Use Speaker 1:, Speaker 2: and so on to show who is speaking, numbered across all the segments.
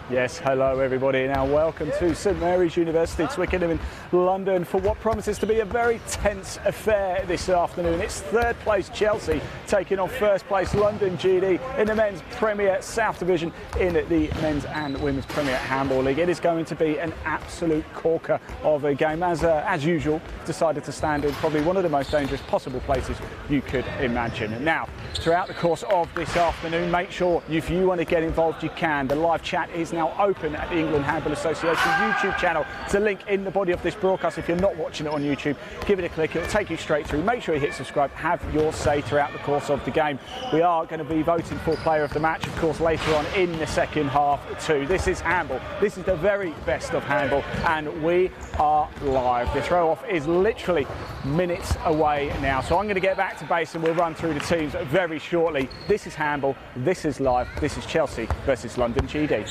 Speaker 1: Yes, hello everybody. Now welcome to St Mary's University, Twickenham in London for what promises to be a very tense affair this afternoon. It's third place Chelsea taking on first place London GD in the Men's Premier South Division in the Men's and Women's Premier Handball League. It is going to be an absolute corker of a game. As usual, decided to stand in probably one of the most dangerous possible places you could imagine. And now, throughout the course of this afternoon, make sure if you want to get involved you can. The live chat is now open at the England Handball Association YouTube channel. It's a link in the body of this broadcast. If you're not watching it on YouTube, give it a click. It'll take you straight through. Make sure you hit subscribe. Have your say throughout the course of the game. We are going to be voting for player of the match, of course, later on in the second half too. This is handball. This is the very best of handball, and we are live. The throw off is literally minutes away now, so I'm going to get back to base and we'll run through the teams very shortly. This is handball. This is live. This is Chelsea versus London GD.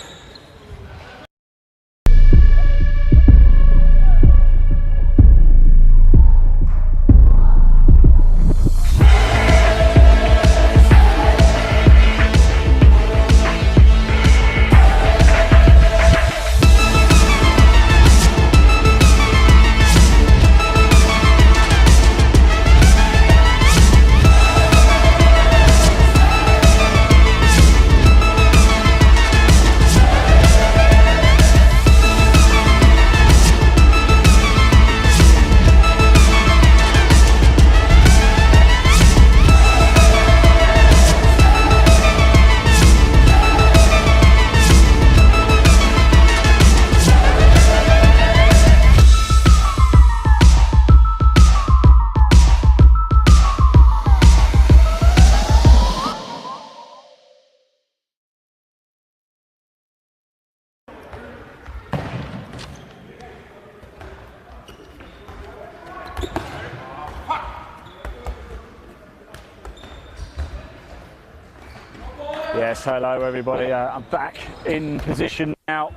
Speaker 1: Yes, hello everybody. I'm back in position now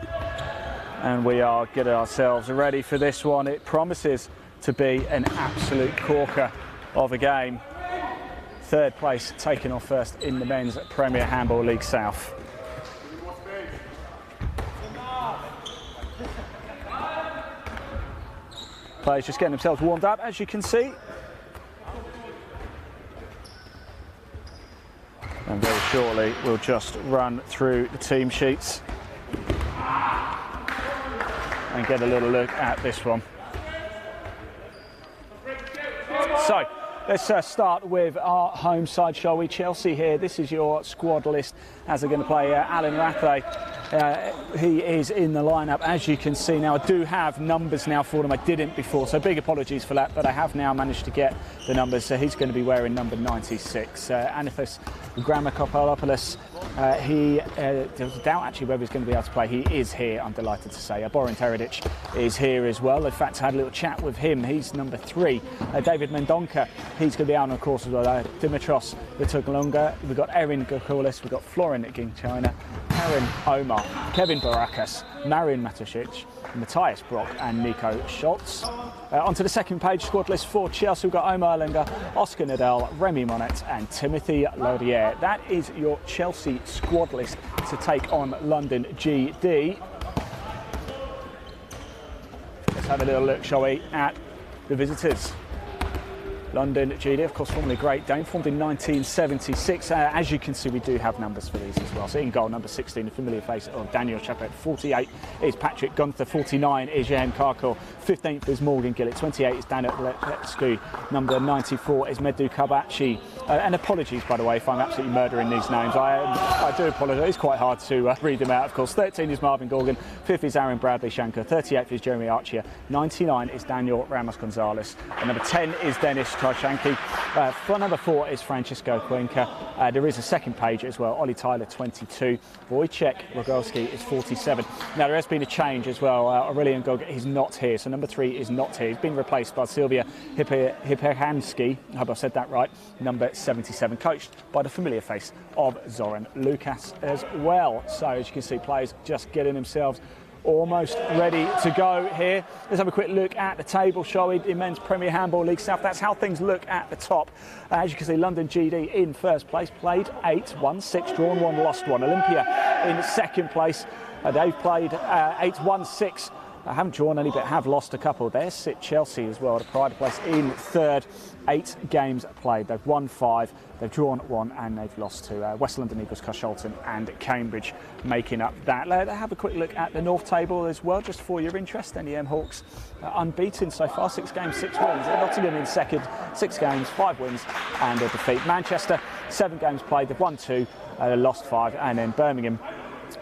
Speaker 1: and we are getting ourselves ready for this one. It promises to be an absolute corker of a game. Third place taking off first in the Men's Premier Handball League South. Players just getting themselves warmed up, as you can see. And very shortly we'll just run through the team sheets and get a little look at this one. So let's start with our home side, shall we? Chelsea here. This is your squad list as they're going to play Alan Rathray. He is in the lineup, as you can see. Now, I do have numbers now for them. I didn't before, so big apologies for that, but I have now managed to get the numbers. So he's going to be wearing number 96. Anithos Grammacopoulopoulos, there's a doubt actually whether he's going to be able to play. He is here, I'm delighted to say. Borin Teredic is here as well. In fact, I had a little chat with him. He's number 3. David Mendonca, he's going to be out on course as well. Dimitros Vituglunga, we've got Erin Gokoulis, we've got Florin Ginchina, Karen Omar, Kevin Barakas, Marian Matusic, Matthias Brock and Nico Schultz. Onto the second page, squad list for Chelsea. We've got Omar Lenga, Oscar Nadal, Remy Monet and Timothy Laudier. That is your Chelsea squad list to take on London GD. Let's have a little look, shall we, at the visitors. London GD, of course, formerly Great Dane, formed in 1976. As you can see, we do have numbers for these as well. So in goal, number 16, a familiar face of Daniel Chapet. 48 is Patrick Gunther. 49 is Jan Karkor. 15th is Morgan Gillett. 28 is Daniel Letsku. Number 94 is Medu Kabachi. And apologies, by the way, if I'm absolutely murdering these names. I do apologise. It's quite hard to read them out, of course. 13 is Marvin Gorgon. 5th is Aaron Bradley Shankar. 38th is Jeremy Archer. 99 is Daniel Ramos Gonzalez. And number 10 is Dennis Trashanki. For number 4 is Francisco Cuenca. There is a second page as well. Ollie Tyler, 22. Wojciech Rogowski is 47. Now, there has been a change as well. Aurelian Gog is not here. So number 3 is not here. He's been replaced by Sylvia Hiperhanski. I hope I said that right. Number 77, coached by the familiar face of Zoran Lukas as well. So as you can see, players just getting themselves almost ready to go here. Let's have a quick look at the table, shall we? In Men's Premier Handball League South. That's how things look at the top. As you can see, London GD in first place, played 8, won 6, drawn 1, lost 1. Olympia in second place. They've played 8, won 6. Haven't drawn any, but have lost a couple. There sit Chelsea as well, the pride of place in third. 8 games played. They've won 5, they've drawn 1, and they've lost to West London Eagles, Carshalton and Cambridge making up that. Let's have a quick look at the North table as well, just for your interest. NEM Hawks unbeaten so far, 6 games, 6 wins. Nottingham in second, 6 games, 5 wins and a defeat. Manchester, 7 games played, they've won 2, lost 5, and then Birmingham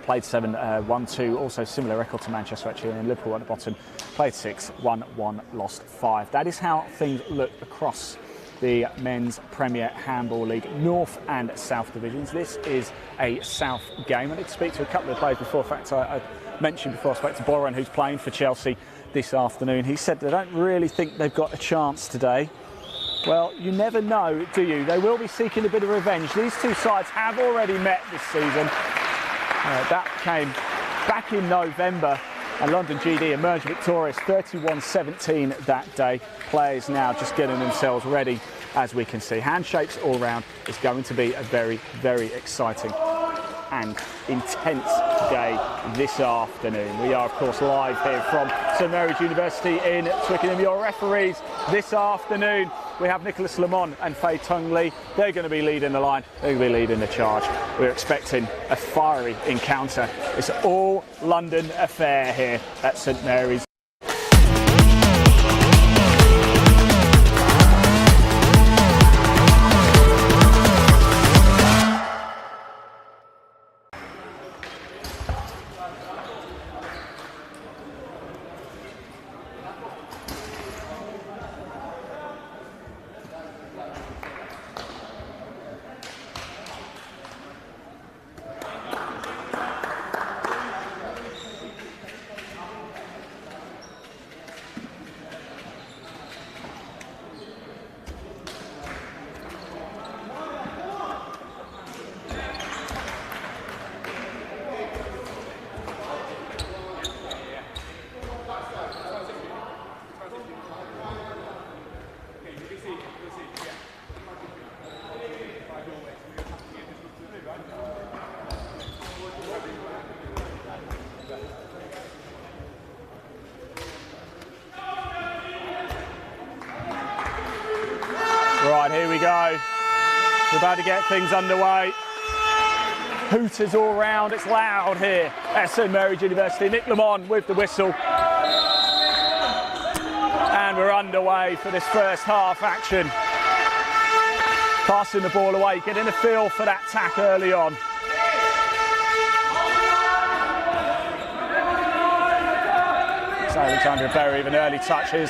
Speaker 1: played 7, won 2, also similar record to Manchester actually, and then Liverpool at the bottom, played 6, won 1, lost 5. That is how things look across the Men's Premier Handball League North and South divisions. This is a South game. I need to speak to a couple of players before. In fact, I mentioned before I spoke to Boran, who's playing for Chelsea this afternoon. He said they don't really think they've got a chance today. Well, you never know, do you? They will be seeking a bit of revenge. These two sides have already met this season. That came back in November, and London GD emerged victorious 31-17 that day. Players now just getting themselves ready, as we can see. Handshakes all round. It's going to be a very, very exciting and intense day this afternoon. We are, of course, live here from St Mary's University in Twickenham. Your referees this afternoon, we have Nicholas Lamont and Fei Tung Lee. They're going to be leading the line. They're going to be leading the charge. We're expecting a fiery encounter. It's an all-London affair here at St Mary's. Right, here we go. We're about to get things underway. Hooters all round, it's loud here at St Mary's University. Nick Lamont with the whistle. And we're underway for this first half action. Passing the ball away, getting a feel for that tack early on. So Alexandra Berry with an early touches.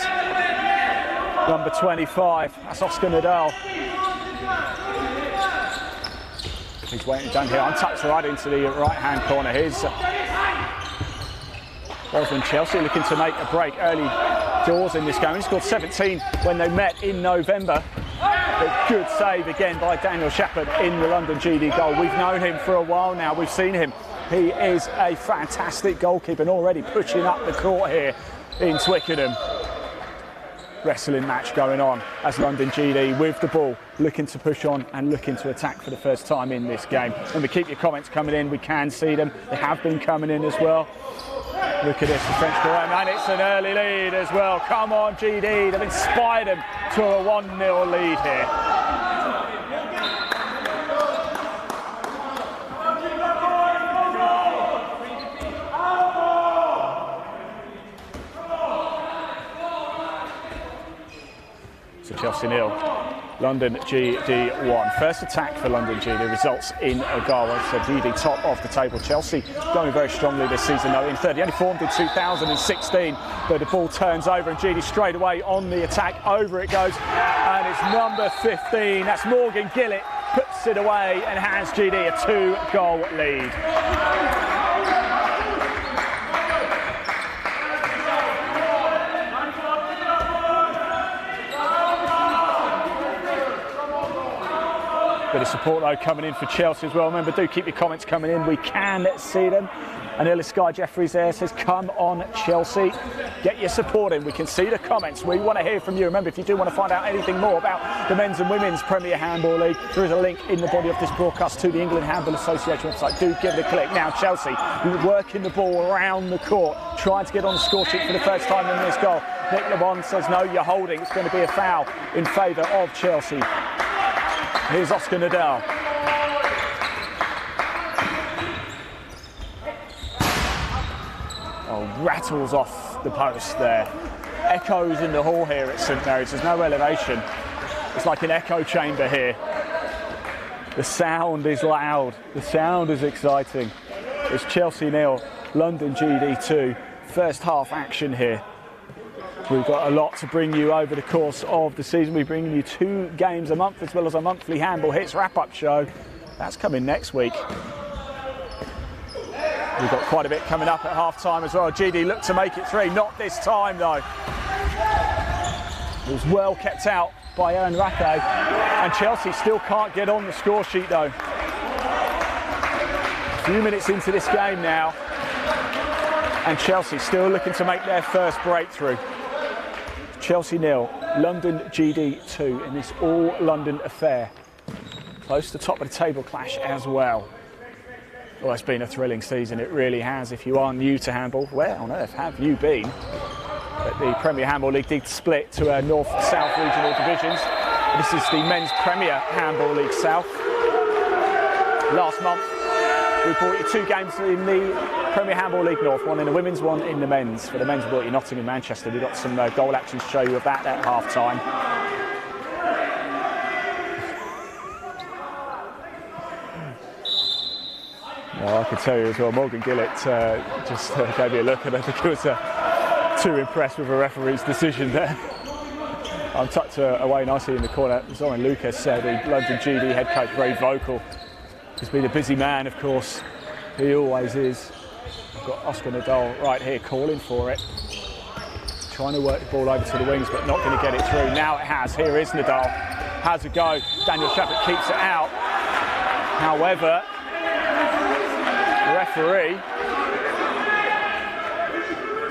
Speaker 1: Number 25, that's Oscar Nadal. He's waiting down here, untouched right into the right-hand corner. Here's Osmond Chelsea looking to make a break early doors in this game. He scored 17 when they met in November. A good save again by Daniel Shepherd in the London GD goal. We've known him for a while now, we've seen him. He is a fantastic goalkeeper and already pushing up the court here in Twickenham. Wrestling match going on as London GD with the ball, looking to push on and looking to attack for the first time in this game. And we keep your comments coming in, we can see them. They have been coming in as well. Look at this, the French goal, and it's an early lead as well. Come on, GD, they've inspired them to a 1-0 lead here. So Chelsea 0, London GD 1. First attack for London GD results in a goal. So GD top of the table. Chelsea going very strongly this season though. In third, he only formed in 2016, but the ball turns over and GD straight away on the attack. Over it goes, and it's number 15. That's Morgan Gillett, puts it away and hands GD a 2-goal lead. Bit of support though coming in for Chelsea as well. Remember, do keep your comments coming in. We can see them. And early Sky Jeffries there says, come on Chelsea. Get your support in. We can see the comments. We want to hear from you. Remember, if you do want to find out anything more about the men's and women's Premier Handball League, there is a link in the body of this broadcast to the England Handball Association website. Do give it a click. Now Chelsea working the ball around the court, trying to get on the score sheet for the first time in this goal. Nick LeBon says, no, you're holding. It's going to be a foul in favour of Chelsea. Here's Oscar Nadal. Oh, rattles off the post there. Echoes in the hall here at St Mary's. There's no elevation. It's like an echo chamber here. The sound is loud. The sound is exciting. It's Chelsea 0, London GD 2. First half action here. We've got a lot to bring you over the course of the season. We're bringing you 2 games a month as well as a monthly Handball Hits wrap-up show. That's coming next week. We've got quite a bit coming up at half-time as well. GD looked to make it 3, not this time though. It was well kept out by Aaron Rache, and Chelsea still can't get on the score sheet though. A few minutes into this game now, and Chelsea still looking to make their first breakthrough. Chelsea 0, London GD 2 in this all-London affair. Close to top of the table clash as well. Well, it's been a thrilling season, it really has. If you are new to handball, where on earth have you been? But the Premier Handball League did split to North-South regional divisions. This is the Men's Premier Handball League South. Last month, we brought you 2 games in the Premier Handball League North, 1 in the women's, 1 in the men's. For the men's, we brought you Nottingham, Manchester. We've got some goal action to show you of that at half-time. Well, I can tell you as well, Morgan Gillett just gave me a look, and I think he was too impressed with the referee's decision there. I'm tucked away nicely in the corner. Zoran Lucas, the London GD head coach, very vocal. He's been a busy man, of course. He always is. I've got Oscar Nadal right here calling for it. Trying to work the ball over to the wings, but not going to get it through. Now it has. Here is Nadal. Has a go. Daniel Shepherd keeps it out. However, the referee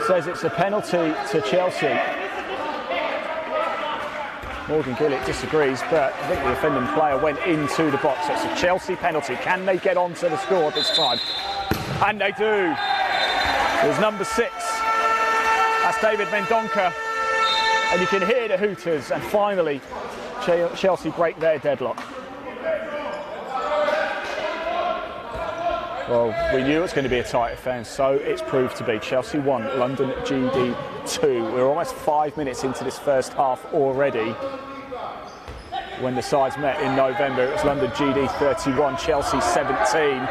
Speaker 1: says it's a penalty to Chelsea. Morgan Gillett disagrees, but I think the offending player went into the box. It's a Chelsea penalty. Can they get onto the score this time? And they do. There's number 6. That's David Mendonca. And you can hear the hooters. And finally, Chelsea break their deadlock. Well, we knew it was going to be a tight affair, and so it's proved to be. Chelsea 1, London GD 2. We're almost 5 minutes into this first half already. When the sides met in November, it was London GD 31, Chelsea 17.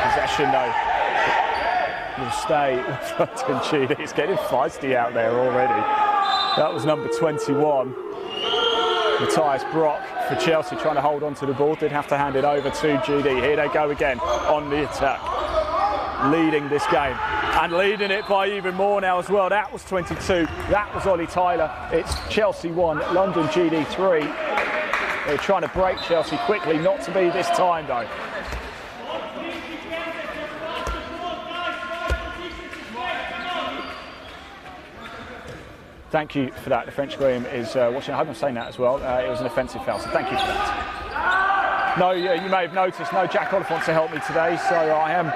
Speaker 1: Possession, though, will stay with London GD. It's getting feisty out there already. That was number 21. Matthias Brock for Chelsea, trying to hold on to the ball, did have to hand it over to GD. Here they go again on the attack, leading this game and leading it by even more now as well. That was 22, that was Ollie Tyler. It's Chelsea 1, London GD 3. They're trying to break Chelsea quickly, not to be this time though. Thank you for that. The French Graham is watching. I hope I'm saying that as well. It was an offensive foul, so thank you for that. No, you may have noticed, no Jack Oliphant to help me today, so I am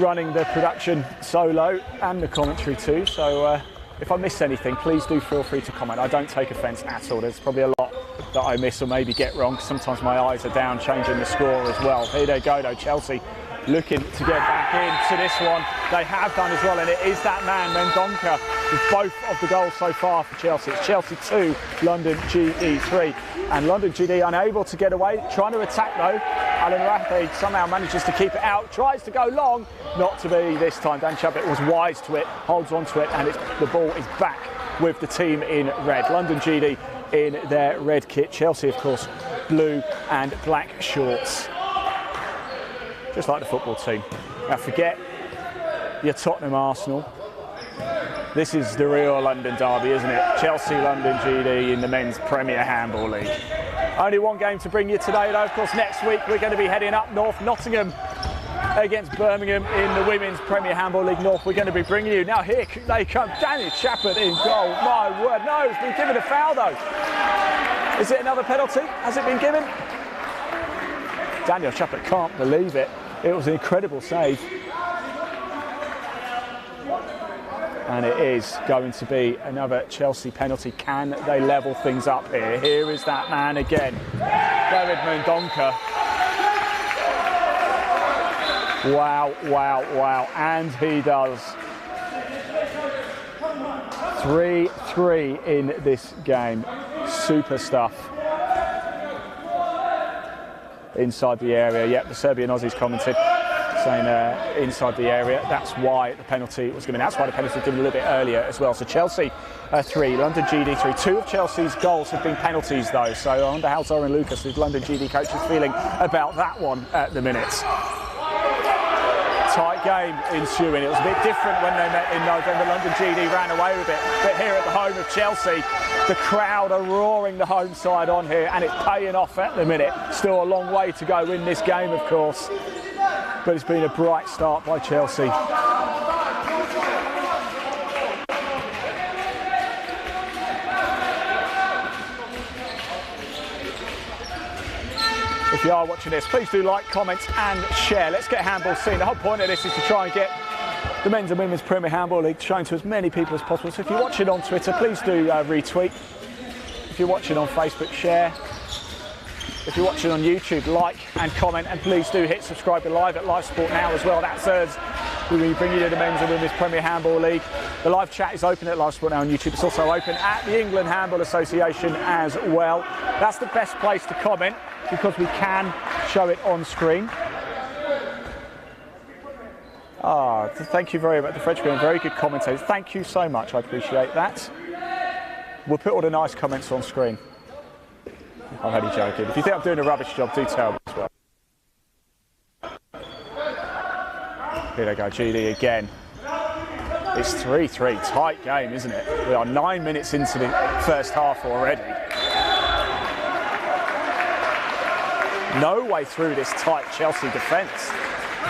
Speaker 1: running the production solo and the commentary too. So if I miss anything, please do feel free to comment. I don't take offence at all. There's probably a lot that I miss or maybe get wrong. Sometimes my eyes are down, changing the score as well. Here they go though, Chelsea looking to get back into this one. They have done as well, and it is that man, Mendonca, with both of the goals so far for Chelsea. It's Chelsea 2, London GD 3. And London GD unable to get away, trying to attack though. Alan Rathade somehow manages to keep it out, tries to go long, not to be this time. Dan Chubbett was wise to it, holds on to it, and the ball is back with the team in red. London GD in their red kit. Chelsea, of course, blue and black shorts. Just like the football team. Now forget your Tottenham Arsenal. This is the real London derby, isn't it? Chelsea, London GD in the men's Premier Handball League. Only one game to bring you today though. Of course, next week we're going to be heading up north, Nottingham against Birmingham in the Women's Premier Handball League North. We're going to be bringing you. Now here they come. Daniel Chappert in goal. My word. No, it's been given a foul though. Is it another penalty? Has it been given? Daniel Chappert can't believe it. It was an incredible save. And it is going to be another Chelsea penalty. Can they level things up here? Here is that man again, David Mendonca. Wow, wow, wow. And he does. 3-3 in this game. Super stuff. Inside the area. Yep, the Serbian Aussies commented, saying inside the area. That's why the penalty was given. That's why the penalty was given a little bit earlier as well. So Chelsea 3, London GD 3. 2 of Chelsea's goals have been penalties though. So I wonder how Zoran Lucas, the London GD coach, is feeling about that one at the minute. Tight game ensuing. It was a bit different when they met in November. London GD ran away with it. But here at the home of Chelsea, the crowd are roaring the home side on here, and it's paying off at the minute. Still a long way to go in this game, of course. But it's been a bright start by Chelsea. If you are watching this, please do like, comment and share. Let's get handball seen. The whole point of this is to try and get the men's and women's Premier Handball League shown to as many people as possible. So if you're watching on Twitter, please do retweet. If you're watching on Facebook, share. If you're watching on YouTube, like and comment, and please do hit subscribe. We're live at Live Sport Now as well. That serves we bring you to the men's and women's Premier Handball League. The live chat is open at Live Sport Now on YouTube. It's also open at the England Handball Association as well. That's the best place to comment because we can show it on screen. Thank you very much. The French being very good commentators. Thank you so much. I appreciate that. We'll put all the nice comments on screen. I'm only joking. If you think I'm doing a rubbish job, do tell me as well. Here they go, GD again. It's 3-3, tight game, isn't it? We are 9 minutes into the first half already. No way through this tight Chelsea defence.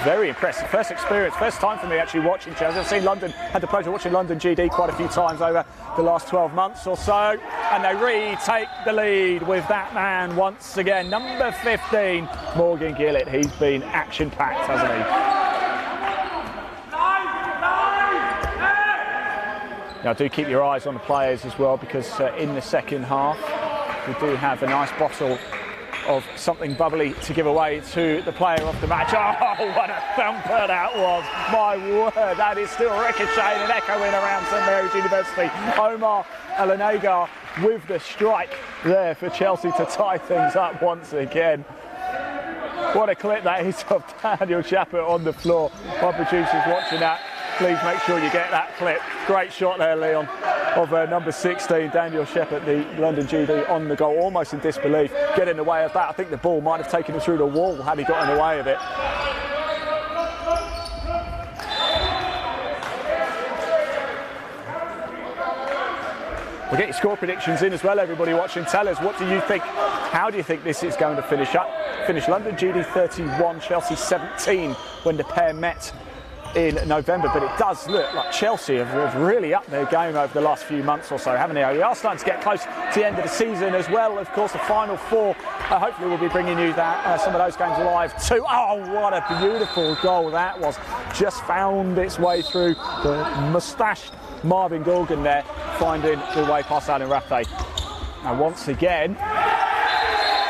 Speaker 1: Very impressive. First experience, first time for me actually watching Chelsea. I've seen London, had the pleasure of watching London GD quite a few times over the last 12 months or so. And they retake the lead with that man once again. Number 15, Morgan Gillett. He's been action-packed, hasn't he? Now do keep your eyes on the players as well, because in the second half we do have a nice bottle of something bubbly to give away to the player of the match. Oh, what a thumper that was. My word, that is still ricocheting and echoing around St Mary's University. Omar Alanagar with the strike there for Chelsea to tie things up once again. What a clip that is of Daniel Chappert on the floor. My producer's watching that. Please make sure you get that clip. Great shot there, Leon, of number 16, Daniel Chappert, the London GD, on the goal, almost in disbelief, get in the way of that. I think the ball might have taken him through the wall had he got in the way of it. We'll get your score predictions in as well, everybody watching. Tell us, what do you think? How do you think this is going to finish up? Finish London GD 31, Chelsea 17 when the pair met in November, but it does look like Chelsea have really upped their game over the last few months or so, haven't they? We are starting to get close to the end of the season as well. Of course, the Final Four, hopefully we'll be bringing you that some of those games live too. Oh, what a beautiful goal that was. Just found its way through the moustached Marvin Gorgon there, finding the way past Alan Rathé. And once again,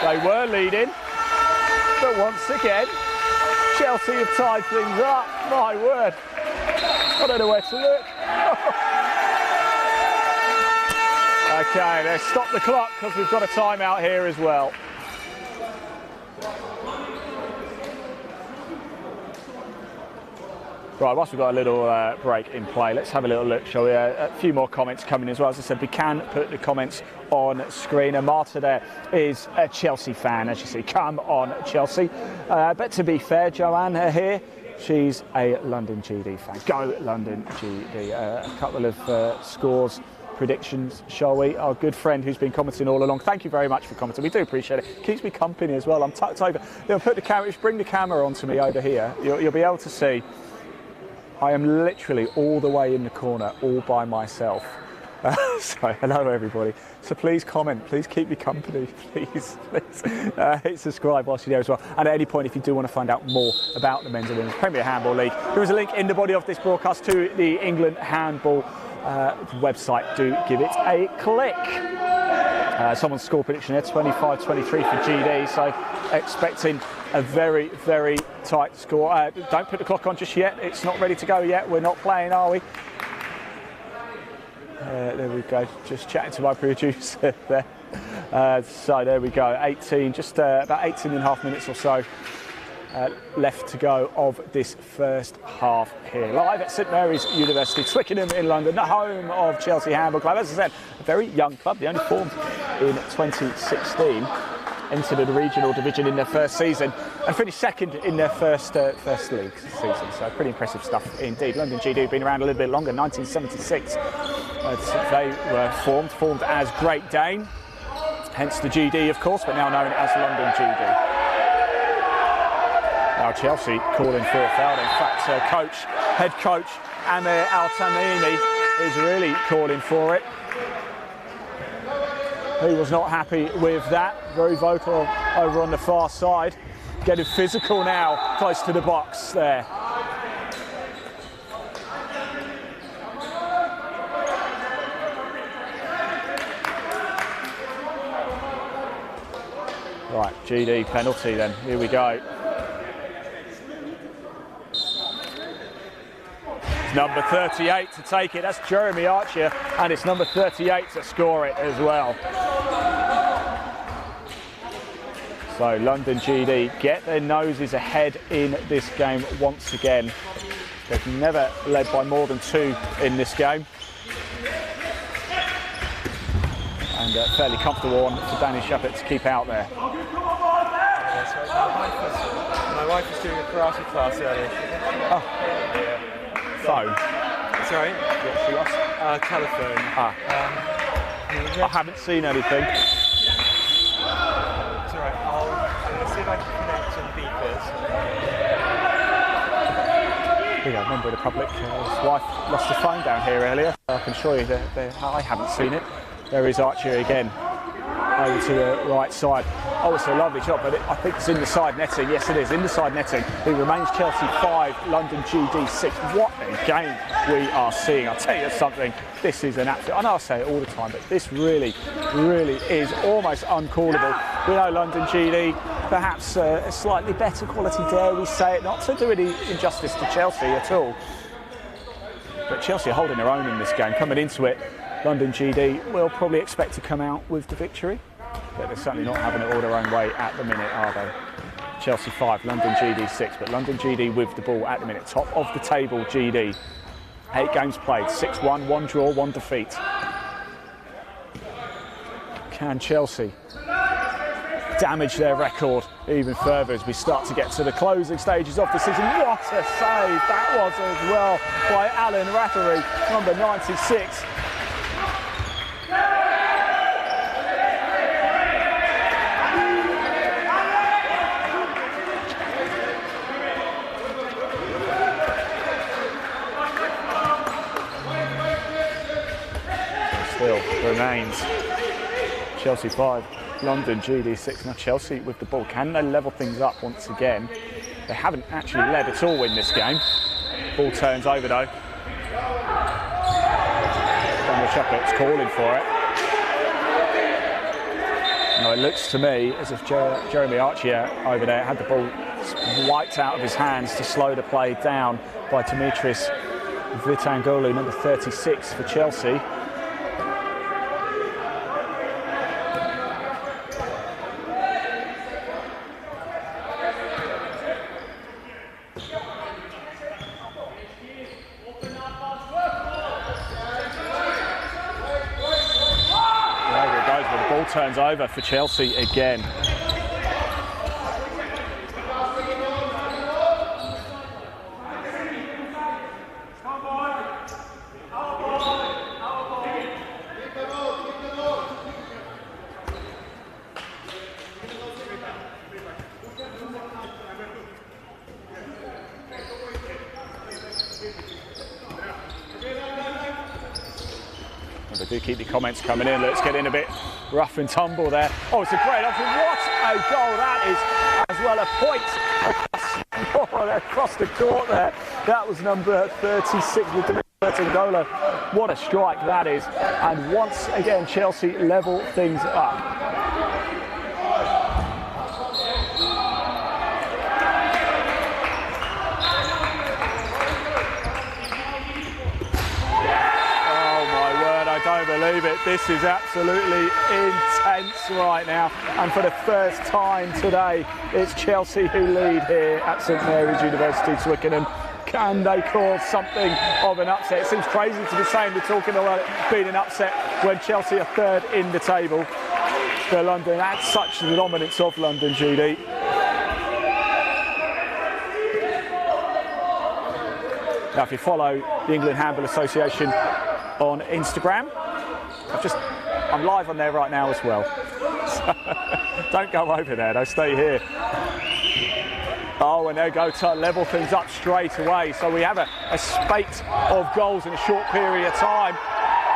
Speaker 1: they were leading, but once again, Chelsea have tied things up. My word. I don't know where to look. Okay, let's stop the clock because we've got a timeout here as well. Right, whilst we've got a little break in play, let's have a little look, shall we? A few more comments coming as well. As I said, we can put the comments on screen. And Marta there is a Chelsea fan, as you see. Come on, Chelsea. But to be fair, Joanne here, she's a London GD fan. Go London GD. A couple of scores, predictions, shall we? Our good friend who's been commenting all along, thank you very much for commenting. We do appreciate it. Keeps me company as well. I'm tucked over. Put the camera, bring the camera onto me over here. You'll be able to see. I am literally all the way in the corner, all by myself. So, hello everybody. So please comment, please keep me company, please. Hit subscribe whilst you're there as well. And at any point, if you do want to find out more about the Men's and Women's Premier Handball League, there is a link in the body of this broadcast to the England Handball website. Do give it a click. Someone's score prediction there, 25-23 for GD, so expecting a very, very tight score. Don't put the clock on just yet, it's not ready to go yet, we're not playing, are we? There we go, just chatting to my producer there. So there we go, 18, just about 18 and a half minutes or so left to go of this first half here. Live at St Mary's University, Twickenham in London, the home of Chelsea Handball Club. As I said, a very young club, they only formed in 2016, entered the regional division in their first season and finished second in their first league season. So pretty impressive stuff indeed. London GD have been around a little bit longer, 1976. They were formed as Great Dane, hence the GD of course, but now known as London GD. Now Chelsea calling for a foul. In fact, head coach Amir Al-Tamimi is really calling for it. He was not happy with that. Very vocal over on the far side. Getting physical now, close to the box there. Right, GD penalty then. Here we go. Number 38 to take it, that's Jeremy Archer, and it's number 38 to score it as well. So London GD get their noses ahead in this game once again. They've never led by more than 2 in this game. And fairly comfortable one for Danny Shepherd to keep out there.
Speaker 2: My wife was doing a karate class earlier.
Speaker 1: Oh.
Speaker 2: Yeah.
Speaker 1: Phone.
Speaker 2: Sorry?
Speaker 1: What she lost?
Speaker 2: Telephone.
Speaker 1: I haven't seen anything.
Speaker 2: It's alright, I'm going to see if I can connect some beepers.
Speaker 1: Here we go, member of the public. His wife lost the phone down here earlier. I can assure you that I haven't seen it. There is Archer again, over to the right side. Oh, it's a lovely shot, but I think it's in the side netting. Yes, it is, in the side netting. It remains Chelsea 5, London GD 6. What a game we are seeing. I'll tell you something, this is an absolute, I know I say it all the time, but this really, really is almost uncallable. We know London GD, perhaps a slightly better quality, dare we say it, not to do any injustice to Chelsea at all. But Chelsea are holding their own in this game. Coming into it, London GD will probably expect to come out with the victory. But they're certainly not having it all their own way at the minute, are they? Chelsea 5, London GD 6, but London GD with the ball at the minute. Top of the table, GD. 8 games played, 6-1, 1 draw, 1 defeat. Can Chelsea damage their record even further as we start to get to the closing stages of the season? What a save that was as well by Alan Rathé, number 96. remains. Chelsea 5, London GD 6. Now Chelsea with the ball. Can they level things up once again? They haven't actually led at all in this game. Ball turns over though. Daniel Shepherd's calling for it. No, it looks to me as if Jeremy Archer over there had the ball wiped out of his hands to slow the play down by Dimitris Vitangolu, number 36 for Chelsea. Turns over for Chelsea again. They do keep the comments coming in. Let's get in a bit rough and tumble there. Oh, it's a great option. What a goal that is. As well, a point across the court there. That was number 36 with Dimitris Vitangolu. What a strike that is. And once again, Chelsea level things up. I don't believe it. This is absolutely intense right now. And for the first time today, it's Chelsea who lead here at St Mary's University, Twickenham. Can they cause something of an upset? It seems crazy to be saying we're talking about it being an upset when Chelsea are third in the table for London. That's such the dominance of London, GD. Now, if you follow the England Handball Association on Instagram, I'm live on there right now as well. So, don't go over there, though, stay here. Oh, and there go to level things up straight away. So we have a spate of goals in a short period of time.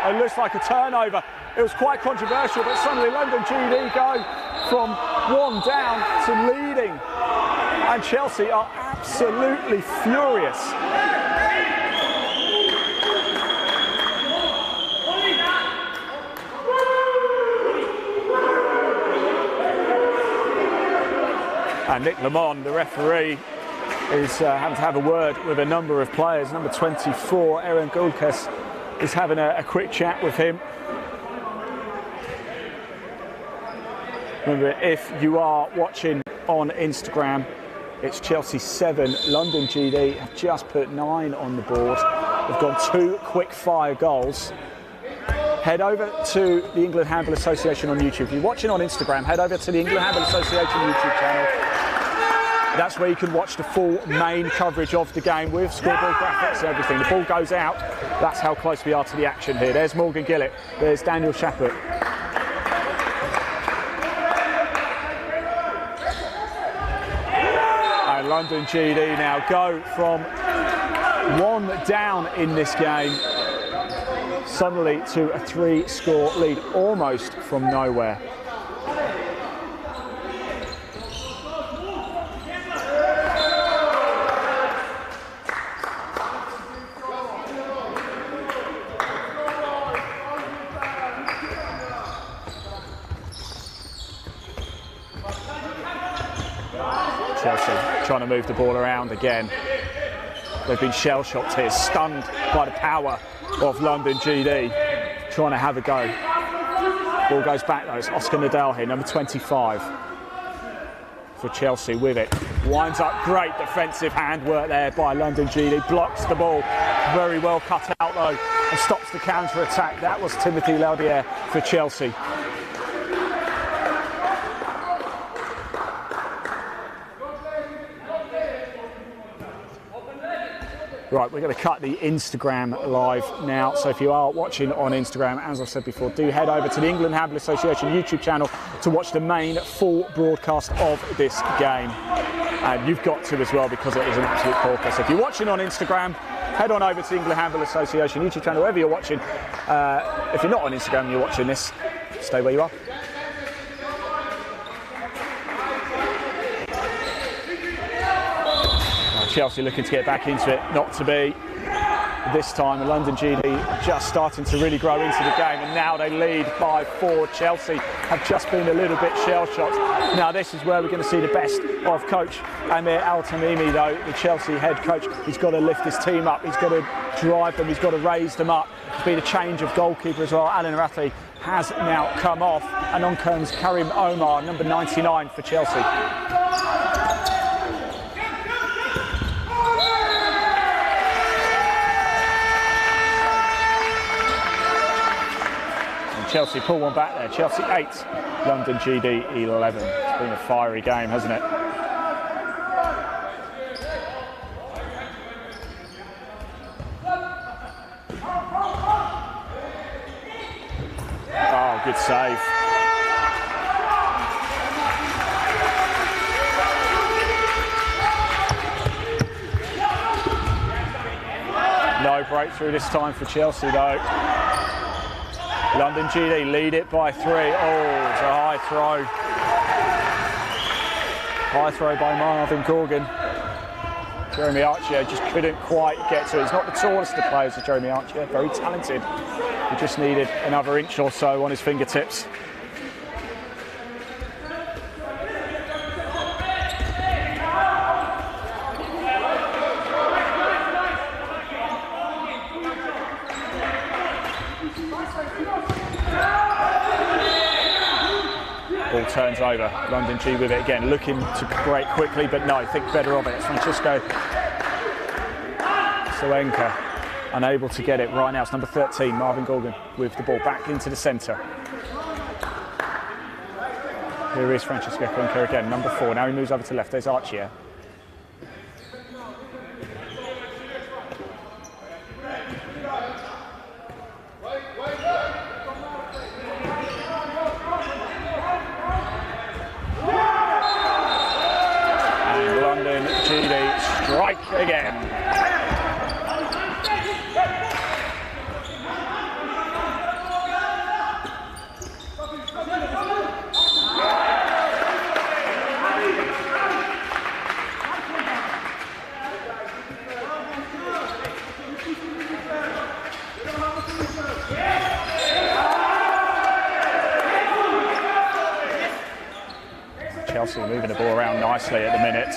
Speaker 1: It looks like a turnover. It was quite controversial, but suddenly London GD go from one down to leading. And Chelsea are absolutely furious. And Nick Lamont, the referee, is having to have a word with a number of players. Number 24, Aaron Goldkes, is having a quick chat with him. Remember, if you are watching on Instagram, it's Chelsea 7, London GD have just put 9 on the board. They've got 2 quick fire goals. Head over to the England Handball Association on YouTube. If you're watching on Instagram, head over to the England Handball Association YouTube channel. That's where you can watch the full main coverage of the game with scoreboard graphics and everything. The ball goes out. That's how close we are to the action here. There's Morgan Gillett. There's Daniel Shepherd. And London GD now go from 1 down in this game suddenly to a 3-score lead, almost from nowhere. Chelsea trying to move the ball around again. They've been shell-shocked here, stunned by the power of London GD, trying to have a go. Ball goes back though, it's Oscar Nadal here, number 25 for Chelsea with it. Winds up, great defensive handwork there by London GD, blocks the ball, very well cut out though, and stops the counter-attack. That was Timothy Laudier for Chelsea. Right, we're going to cut the Instagram live now. So if you are watching on Instagram, as I've said before, do head over to the England Handball Association YouTube channel to watch the main full broadcast of this game. And you've got to as well, because it is an absolute corker. So if you're watching on Instagram, head on over to the England Handball Association YouTube channel, wherever you're watching. If you're not on Instagram and you're watching this, stay where you are. Chelsea looking to get back into it, not to be. This time, London GD just starting to really grow into the game, and now they lead by 4. Chelsea have just been a little bit shell-shocked. Now this is where we're going to see the best of coach Amir Al-Tamimi, though, the Chelsea head coach. He's got to lift his team up, he's got to drive them, he's got to raise them up. There's been a change of goalkeeper as well. Alan Rathi has now come off, and on comes Karim Omar, number 99 for Chelsea. Chelsea pull one back there. Chelsea 8, London GD 11. It's been a fiery game, hasn't it? Oh, good save. No breakthrough this time for Chelsea, though. London GD lead it by 3. Oh, it's a high throw. High throw by Marvin Corgan. Jeremy Archer just couldn't quite get to it. He's not the tallest of players, Jeremy Archer, very talented. He just needed another inch or so on his fingertips. Ball turns over. London G with it again, looking to break quickly, but no, think better of it. It's Francisco Soenka unable to get it right now. It's number 13, Marvin Gorgon, with the ball back into the centre. Here is Francisco Soenka again, number 4. Now he moves over to left. There's Archie. Strike again. Chelsea moving the ball around nicely at the minute.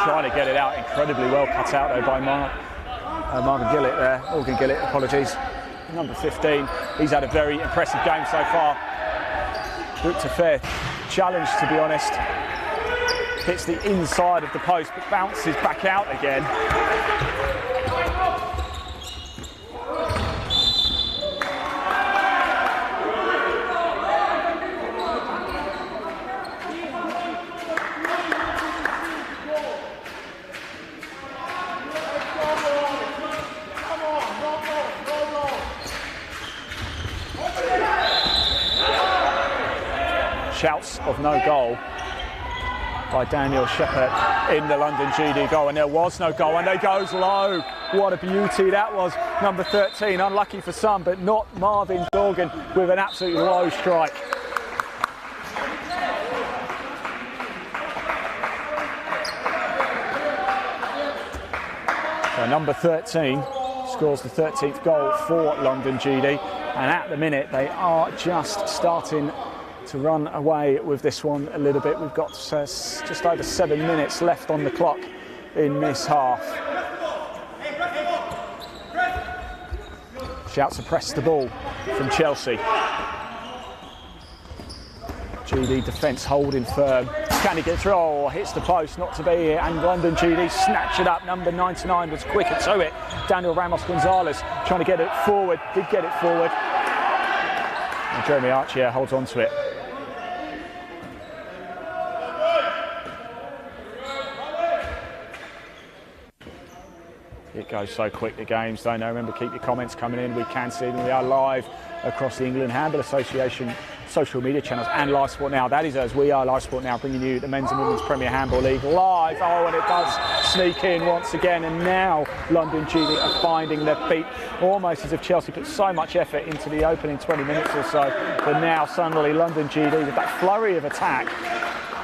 Speaker 1: Trying to get it out, incredibly well cut out though by Marvin Gillett there, Morgan Gillett, apologies. Number 15, he's had a very impressive game so far. Looked a fair challenge, to be honest. Hits the inside of the post, but bounces back out again. Shouts of no goal by Daniel Shepherd in the London GD goal, and there was no goal, and it goes low. What a beauty that was. Number 13, unlucky for some, but not Marvin Gorgon with an absolutely low strike. So number 13 scores the 13th goal for London GD, and at the minute they are just starting to run away with this one a little bit. We've got just over 7 minutes left on the clock in this half. Shouts to press the ball from Chelsea. GD defence holding firm. Can he get through? Oh, hits the post, not to be here. And London GD snatch it up. Number 99 was quicker to it. Daniel Ramos Gonzalez trying to get it forward. Did get it forward. And Jeremy Archer holds on to it. It goes so quick, the games, don't know. Remember, keep your comments coming in. We can see them. We are live across the England Handball Association social media channels and Live Sport Now. That is us. We are Live Sport Now, bringing you the Men's and Women's Premier Handball League live. Oh, and it does sneak in once again, and now London GD are finding their feet, almost as if Chelsea put so much effort into the opening 20 minutes or so, but now suddenly London GD with that flurry of attack,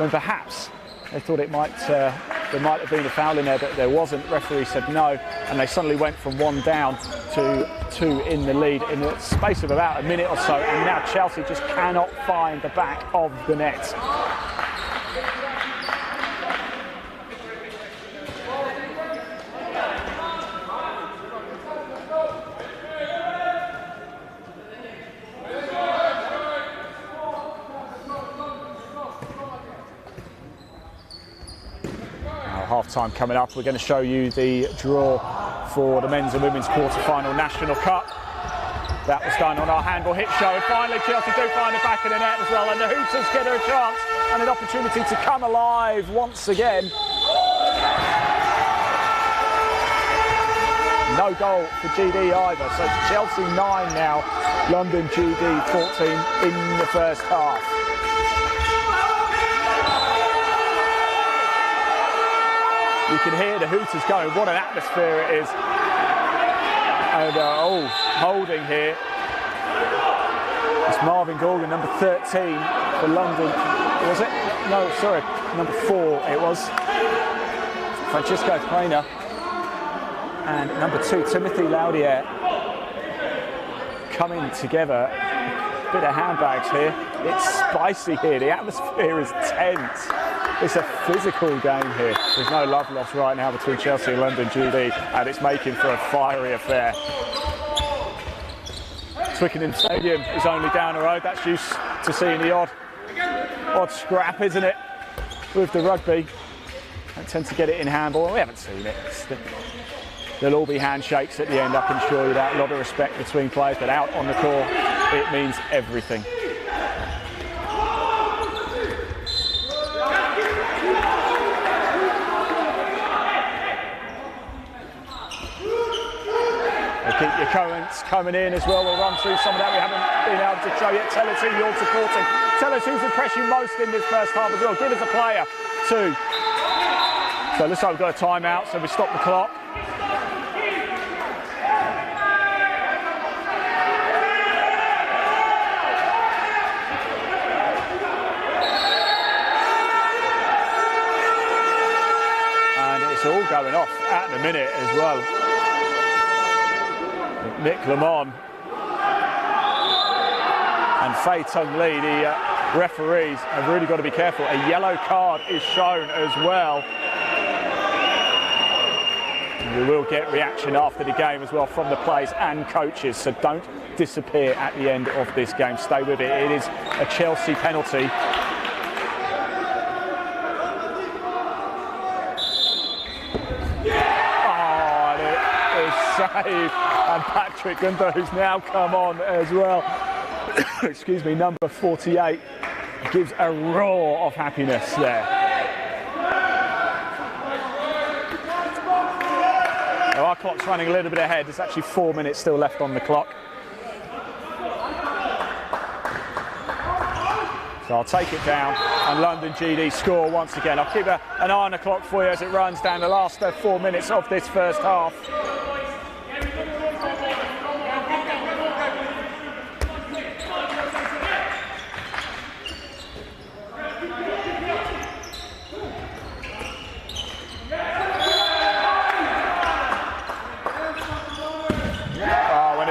Speaker 1: when perhaps they thought it might there might have been a foul in there, but there wasn't. Referee said no, and they suddenly went from 1 down to 2 in the lead in the space of about a minute or so, and now Chelsea just cannot find the back of the net. Half-time coming up. We're going to show you the draw for the men's and women's quarter-final National Cup. That was done on our Handball hit show, and finally Chelsea do find the back of the net as well, and the Hooters get a chance and an opportunity to come alive once again. No goal for GD either, so it's Chelsea 9 now, London GD 14 in the first half. You can hear the Hooters going. What an atmosphere it is. And holding here. It's Marvin Gorgon, number 13 for London. Was it? No, sorry, number 4 it was. Francisco Prainer. And number 2, Timothy Laudier. Coming together. Bit of handbags here. It's spicy here. The atmosphere is tense. It's a physical game here. There's no love lost right now between Chelsea and London GD, and it's making for a fiery affair. Twickenham Stadium is only down the road. That's used to seeing the odd scrap, isn't it, with the rugby. They tend to get it in handball, and we haven't seen it. There'll all be handshakes at the end, I can assure you that. A lot of respect between players, but out on the court, it means everything. Keep your comments coming in as well. We'll run through some of that we haven't been able to show yet. Tell us who you're supporting. Tell us who's impressed you most in this first half as well. Give us a player too. So looks like we've got a timeout, so we stop the clock. And it's all going off at the minute as well. Nick Lamont and Fei Tung Lee, the referees, have really got to be careful. A yellow card is shown as well. And we will get reaction after the game as well from the players and coaches, so don't disappear at the end of this game. Stay with it. It is a Chelsea penalty. Save, and Patrick Gunther, who's now come on as well, excuse me, number 48, gives a roar of happiness there. Now our clock's running a little bit ahead. There's actually 4 minutes still left on the clock. So I'll take it down, and London GD score once again. I'll keep an eye on the clock for you as it runs down the last 4 minutes of this first half.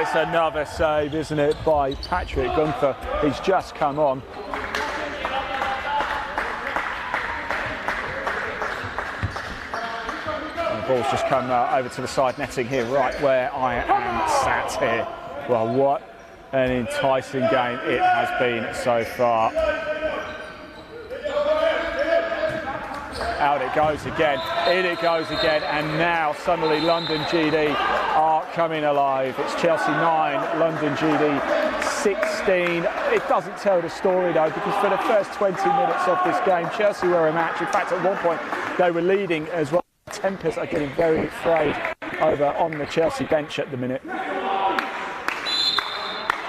Speaker 1: It's another save, isn't it, by Patrick Gunther. He's just come on. And the ball's just come over to the side netting here, right where I am sat here. Well, what an enticing game it has been so far. Out it goes again, in it goes again, and now suddenly London GD are coming alive. It's Chelsea 9, London GD 16. It doesn't tell the story though, because for the first 20 minutes of this game, Chelsea were a match. In fact, at one point they were leading as well. Tempers are getting very frayed over on the Chelsea bench at the minute.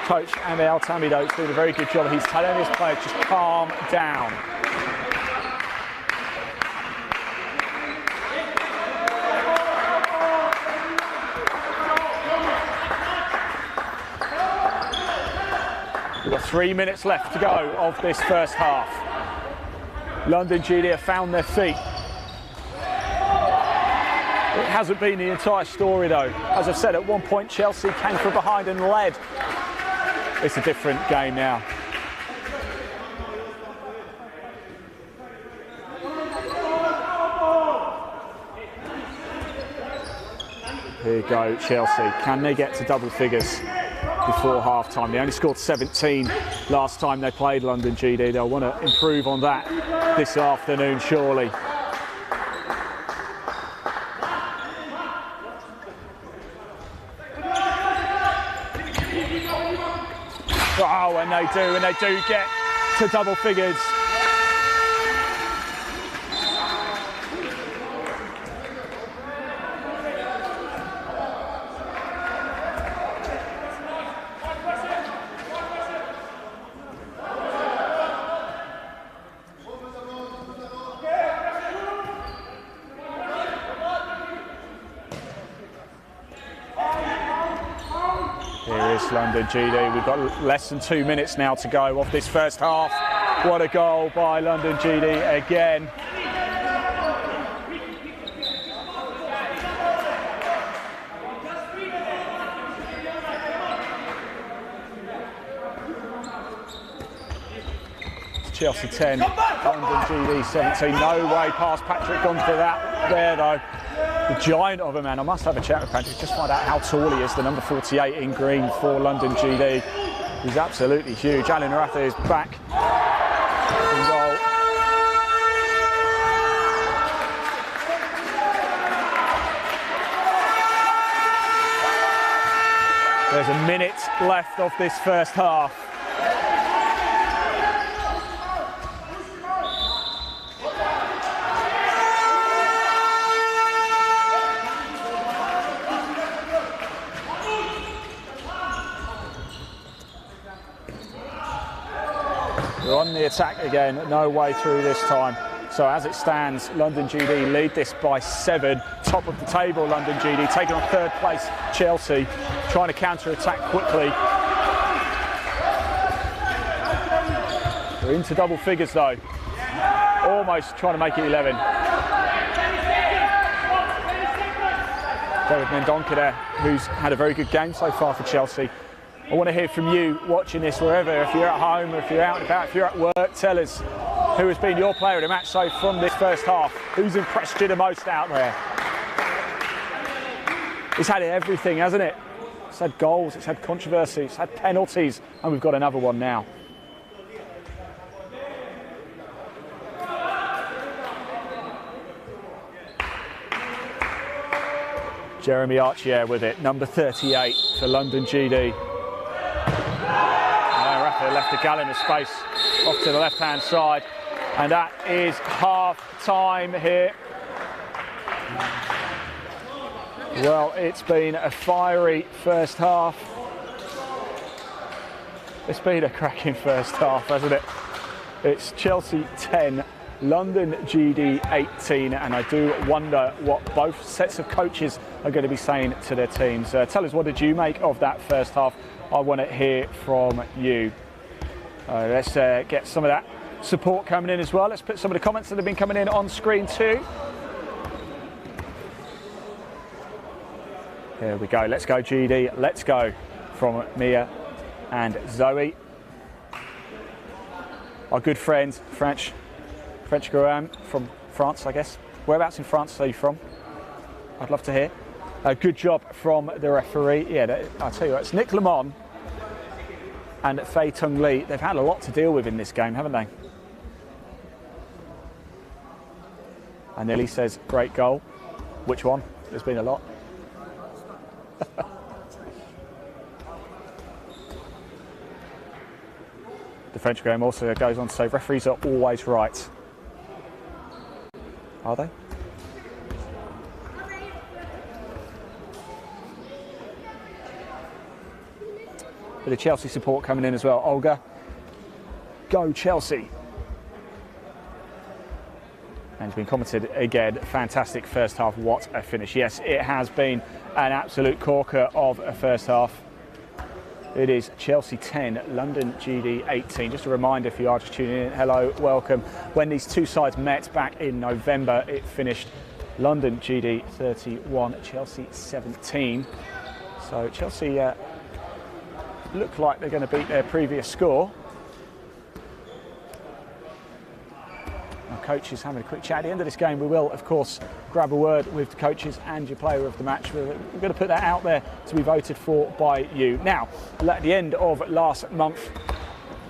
Speaker 1: Coach Andy Altamido is doing a very good job. He's telling his players just calm down. We've got 3 minutes left to go of this first half. London GD have found their feet. It hasn't been the entire story though. As I've said, at one point Chelsea came from behind and led. It's a different game now. Here you go, Chelsea. Can they get to double figures before half-time? They only scored 17 last time they played London GD. They'll want to improve on that this afternoon, surely. Oh, and they do get to double figures. Here is London GD. We've got less than 2 minutes now to go of this first half. What a goal by London GD again. It's Chelsea 10, London GD 17. No way past Patrick gone for that there though. The giant of a man. I must have a chat with Patrick, just find out how tall he is, the number 48 in green for London GD. He's absolutely huge. Alan Rafa is back in goal. There's a minute left of this first half. We're on the attack again, no way through this time. So as it stands, London GD lead this by 7. Top of the table, London GD taking on third place Chelsea, trying to counter-attack quickly. We're into double figures though, almost trying to make it 11. David Mendonca there, who's had a very good game so far for Chelsea. I want to hear from you watching this wherever, if you're at home or if you're out and about, if you're at work, tell us who has been your player of the match so from this first half. Who's impressed you the most out there? It's had everything, hasn't it? It's had goals, it's had controversy, it's had penalties, and we've got another one now. Jeremy Archier with it, number 38 for London GD. Left a gallon of space off to the left-hand side, and that is half-time here. Well, it's been a fiery first half. It's been a cracking first half, hasn't it? It's Chelsea 10, London GD 18, and I do wonder what both sets of coaches are going to be saying to their teams. Tell us, what did you make of that first half? I want to hear from you. Let's get some of that support coming in as well. Let's put some of the comments that have been coming in on screen too. Here we go. Let's go GD. Let's go from Mia and Zoe. Our good friend, French Graham from France, I guess. Whereabouts in France are you from? I'd love to hear. Good job from the referee. Yeah, I'll tell you what, it's Nick Lemon and Fei Tung Lee. They've had a lot to deal with in this game, haven't they? And Nelly says, great goal. Which one? There's been a lot. The French game also goes on to say, referees are always right. Are they? Bit of Chelsea support coming in as well. Olga, go Chelsea. And it's been commented again, fantastic first half, what a finish. Yes, it has been an absolute corker of a first half. It is Chelsea 10, London GD 18. Just a reminder, if you are just tuning in, hello, welcome. When these two sides met back in November, it finished London GD 31, Chelsea 17. So Chelsea look like they're going to beat their previous score. Our coach is having a quick chat. At the end of this game, we will, of course, grab a word with the coaches and your player of the match. We're going to put that out there to be voted for by you. Now, at the end of last month,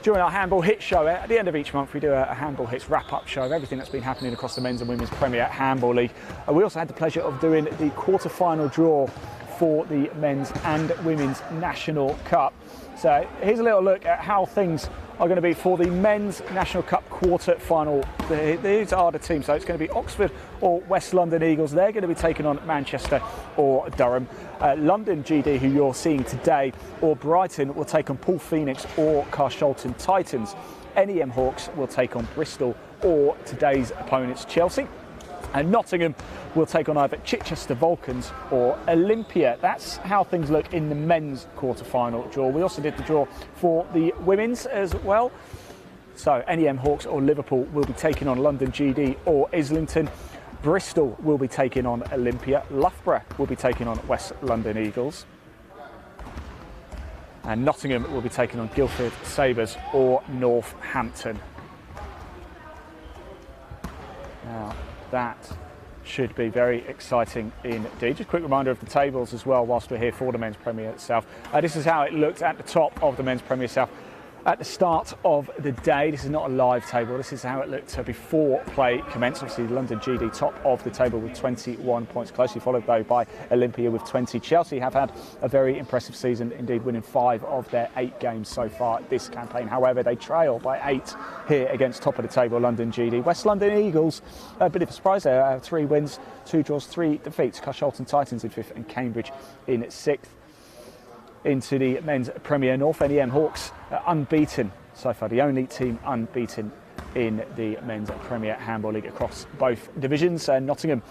Speaker 1: during our Handball Hits show, at the end of each month, we do a Handball Hits wrap-up show of everything that's been happening across the men's and women's Premier Handball League. We also had the pleasure of doing the quarter-final draw for the men's and women's National Cup. So here's a little look at how things are going to be for the men's National Cup quarter-final. These are the teams. So it's going to be Oxford or West London Eagles. They're going to be taking on Manchester or Durham. London GD, who you're seeing today, or Brighton will take on Paul Phoenix or Carshalton Titans. NEM Hawks will take on Bristol or today's opponents Chelsea. And Nottingham will take on either Chichester Vulcans or Olympia. That's how things look in the men's quarter-final draw. We also did the draw for the women's as well. So NEM Hawks or Liverpool will be taking on London GD or Islington. Bristol will be taking on Olympia. Loughborough will be taking on West London Eagles. And Nottingham will be taking on Guildford Sabres or Northampton. Now, that should be very exciting indeed. Just a quick reminder of the tables as well whilst we're here for the Men's Premier South. This is how it looked at the top of the Men's Premier South at the start of the day. This is not a live table. This is how it looked before play commenced. Obviously, London GD top of the table with 21 points, closely followed though by Olympia with 20. Chelsea have had a very impressive season, indeed winning 5 of their 8 games so far this campaign. However, they trail by 8 here against top of the table London GD. West London Eagles, a bit of a surprise there. 3 wins, 2 draws, 3 defeats. Carshalton Titans in 5th and Cambridge in 6th. Into the men's Premier North, NEM Hawks unbeaten so far, the only team unbeaten in the men's Premier Handball League across both divisions. Nottingham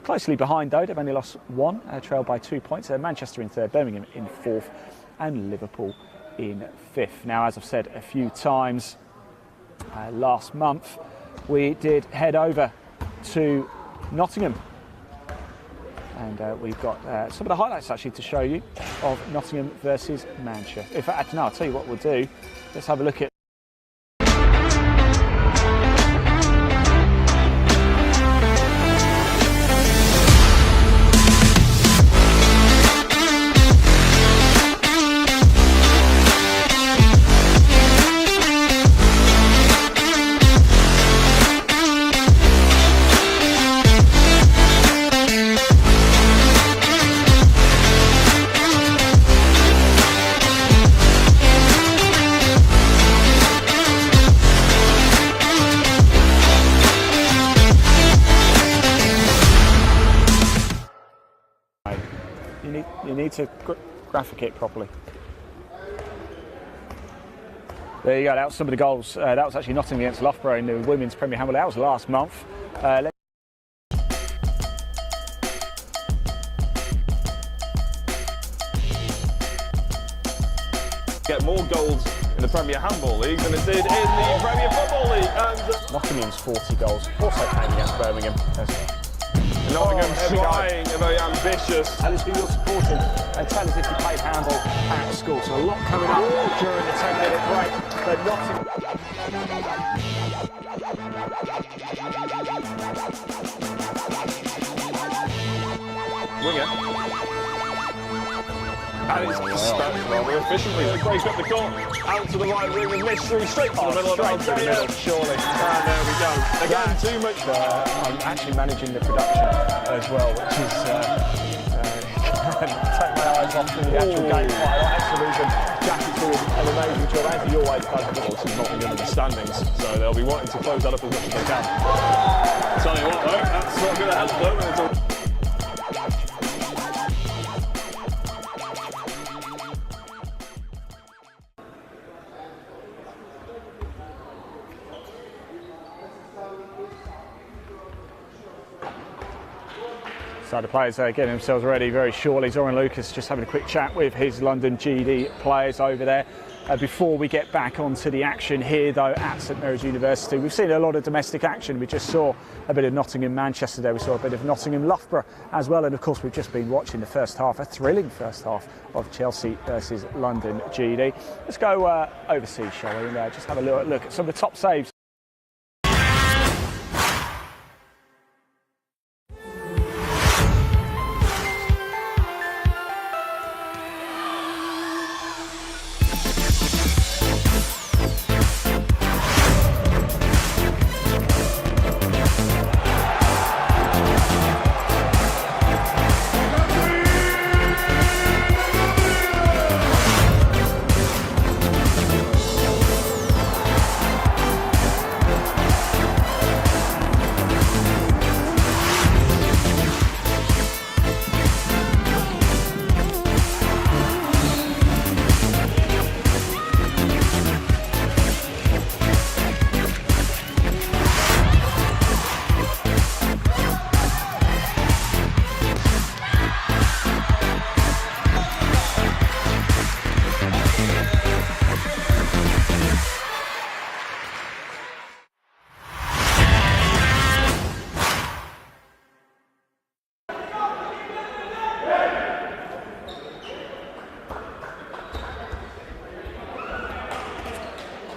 Speaker 1: closely behind though, they've only lost 1, trailed by 2 points. Manchester in 3rd, Birmingham in 4th and Liverpool in 5th. Now, as I've said a few times, last month we did head over to Nottingham. And we've got some of the highlights actually to show you of Nottingham versus Manchester. In fact, no, I'll tell you what we'll do. Let's have a look at you need to graphic it properly. There you go, that was some of the goals. That was actually Nottingham against Loughborough in the Women's Premier Handball. That was last month.
Speaker 3: Get more goals in the Premier Handball League than it did in the Premier Football League. And
Speaker 1: Nottingham's 40 goals, also playing against Birmingham.
Speaker 3: Nottingham's trying, very ambitious.
Speaker 1: Tell us who you're supporting and tell us if you played handball at school. So a lot coming up during the 10-minute break. But Nottingham.
Speaker 3: Winger. And it's stuck rather efficiently. It breaks up the court, out to the right wing of mystery, straight to the middle of the field.
Speaker 1: Surely.
Speaker 3: And there we go. Again, too much.
Speaker 1: I'm actually managing the production as well, which is take my eyes off the actual game quite a lot. Excellent. Jackie's doing an amazing job, as he always does.
Speaker 3: This is Nottingham in the standings, so they'll be wanting to close that up as much as they can. Tell you what though, that's not going to help them.
Speaker 1: So the players are getting themselves ready very shortly. Zoran Lucas just having a quick chat with his London GD players over there. Before we get back onto the action here though at St Mary's University, we've seen a lot of domestic action. We just saw a bit of Nottingham-Manchester there, we saw a bit of Nottingham-Loughborough as well, and of course we've just been watching the first half, a thrilling first half of Chelsea versus London GD. Let's go overseas, shall we, and just have a look at some of the top saves.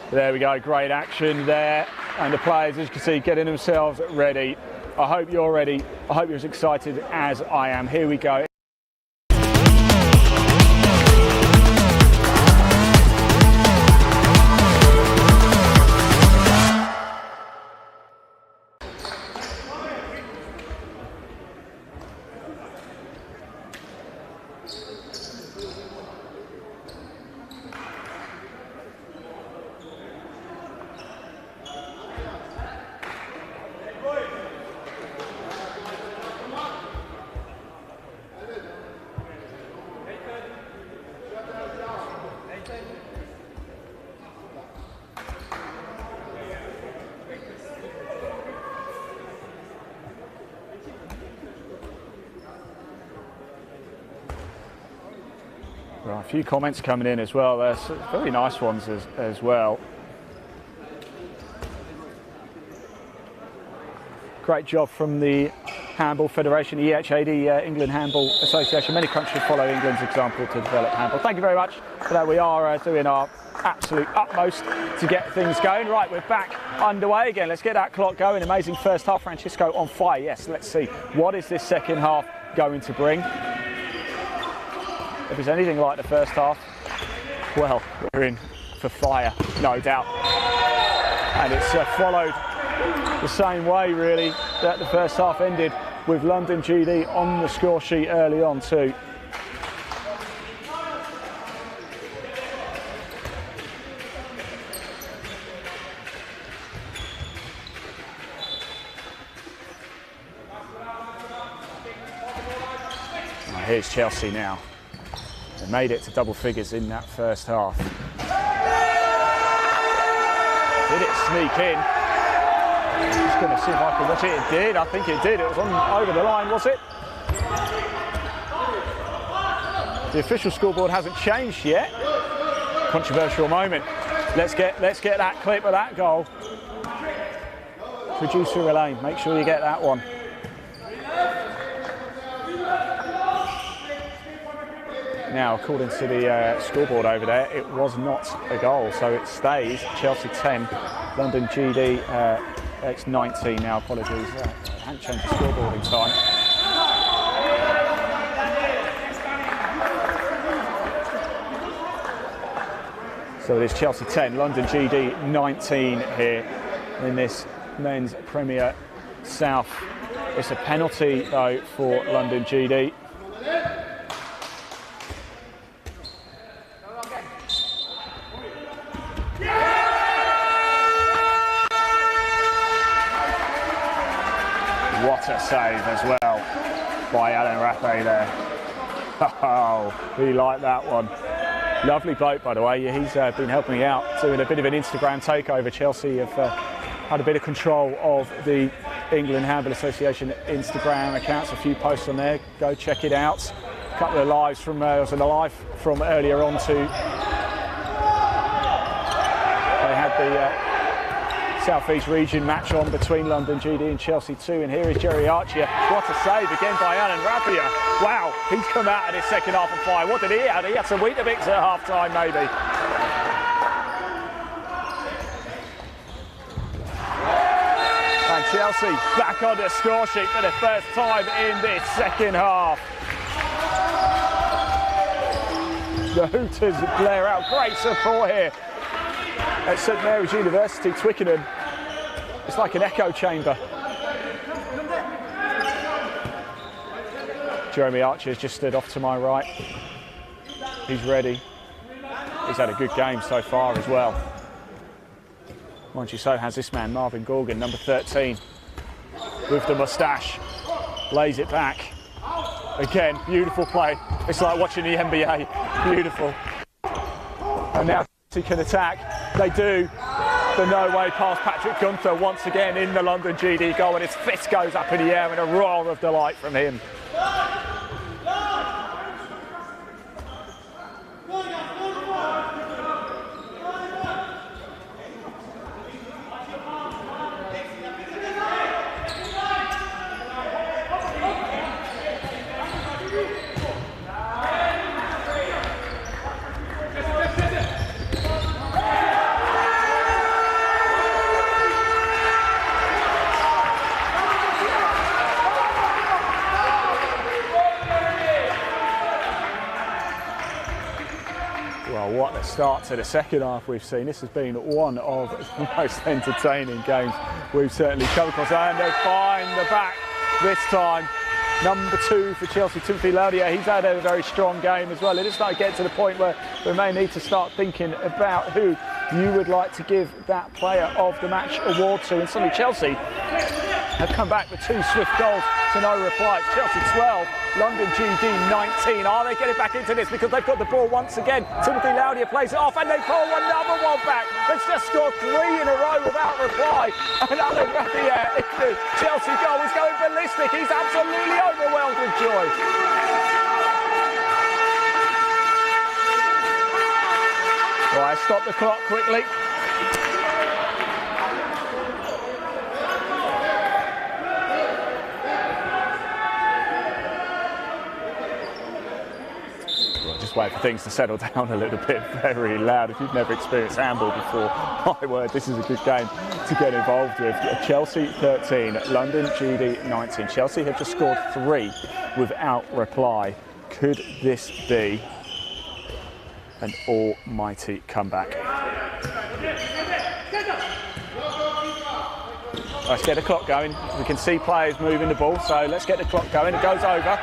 Speaker 1: There we go, great action there, and the players, as you can see, getting themselves ready. I hope you're ready. I hope you're as excited as I am. Here we go. Right, a few comments coming in as well. There's very nice ones as well. Great job from the Handball Federation, EHAD, England Handball Association. Many countries should follow England's example to develop handball. Thank you very much for that. We are doing our absolute utmost to get things going. Right, we're back underway again. Let's get that clock going. Amazing first half. Francisco on fire. Yes, let's see. What is this second half going to bring? If it's anything like the first half, well, we're in for fire, no doubt. And it's followed the same way, really, that the first half ended, with London GD on the score sheet early on too. Here's Chelsea now. They made it to double figures in that first half. Did it sneak in? I'm just going to see if I can watch it. It did. I think it did. It was on over the line, was it? The official scoreboard hasn't changed yet. Controversial moment. Let's get that clip of that goal. Producer Elaine, make sure you get that one. Now, according to the scoreboard over there, it was not a goal, so it stays Chelsea 10, London GD, it's 19 now, apologies, I hadn't changed the scoreboard in time. So it is Chelsea 10, London GD 19 here in this Men's Premier South. It's a penalty though for London GD. What a save as well by Alan Rappe there. Oh, we like that one. Lovely bloke, by the way. He's been helping me out, doing a bit of an Instagram takeover. Chelsea have had a bit of control of the England Handball Association Instagram accounts, a few posts on there. Go check it out. A couple of lives from live from earlier on too. They had the South East region match on between London GD and Chelsea 2, and here is Jerry Archer. What a save again by Alan Rapier. Wow, he's come out in his second half of fire. What did he have? He had some Weetabix at half time maybe. And Chelsea back on the score sheet for the first time in this second half. The Hooters glare out. Great support here at St Mary's University, Twickenham. It's like an echo chamber. Jeremy Archer has just stood off to my right. He's ready. He's had a good game so far as well. Mind you, so has this man, Marvin Gorgon, number 13, with the moustache. Lays it back. Again, beautiful play. It's like watching the NBA. Beautiful. And now he can attack. They do. The no-way pass, Patrick Gunther once again in the London GD goal, and his fist goes up in the air and a roar of delight from him. What a start to the second half we've seen. This has been one of the most entertaining games we've certainly come across. And they find the back this time. Number 2 for Chelsea, Timothy Laudier. He's had a very strong game as well. It is starting to get to the point where we may need to start thinking about who you would like to give that player of the match award to. And suddenly Chelsea have come back with 2 swift goals to no reply. It's Chelsea 12, London GD 19. Are they getting back into this? Because they've got the ball once again. Timothy Laudier plays it off and they pull another one back. They've just scored 3 in a row without reply. And Alan Rapier, the Chelsea goal, is going ballistic. He's absolutely overwhelmed with joy. Right, stop the clock quickly. Wait for things to settle down a little bit. Very loud. If you've never experienced handball before, my word, this is a good game to get involved with. Chelsea 13, London GD 19. Chelsea have just scored 3 without reply. Could this be an almighty comeback? Let's get the clock going. We can see players moving the ball, so let's get the clock going. It goes over.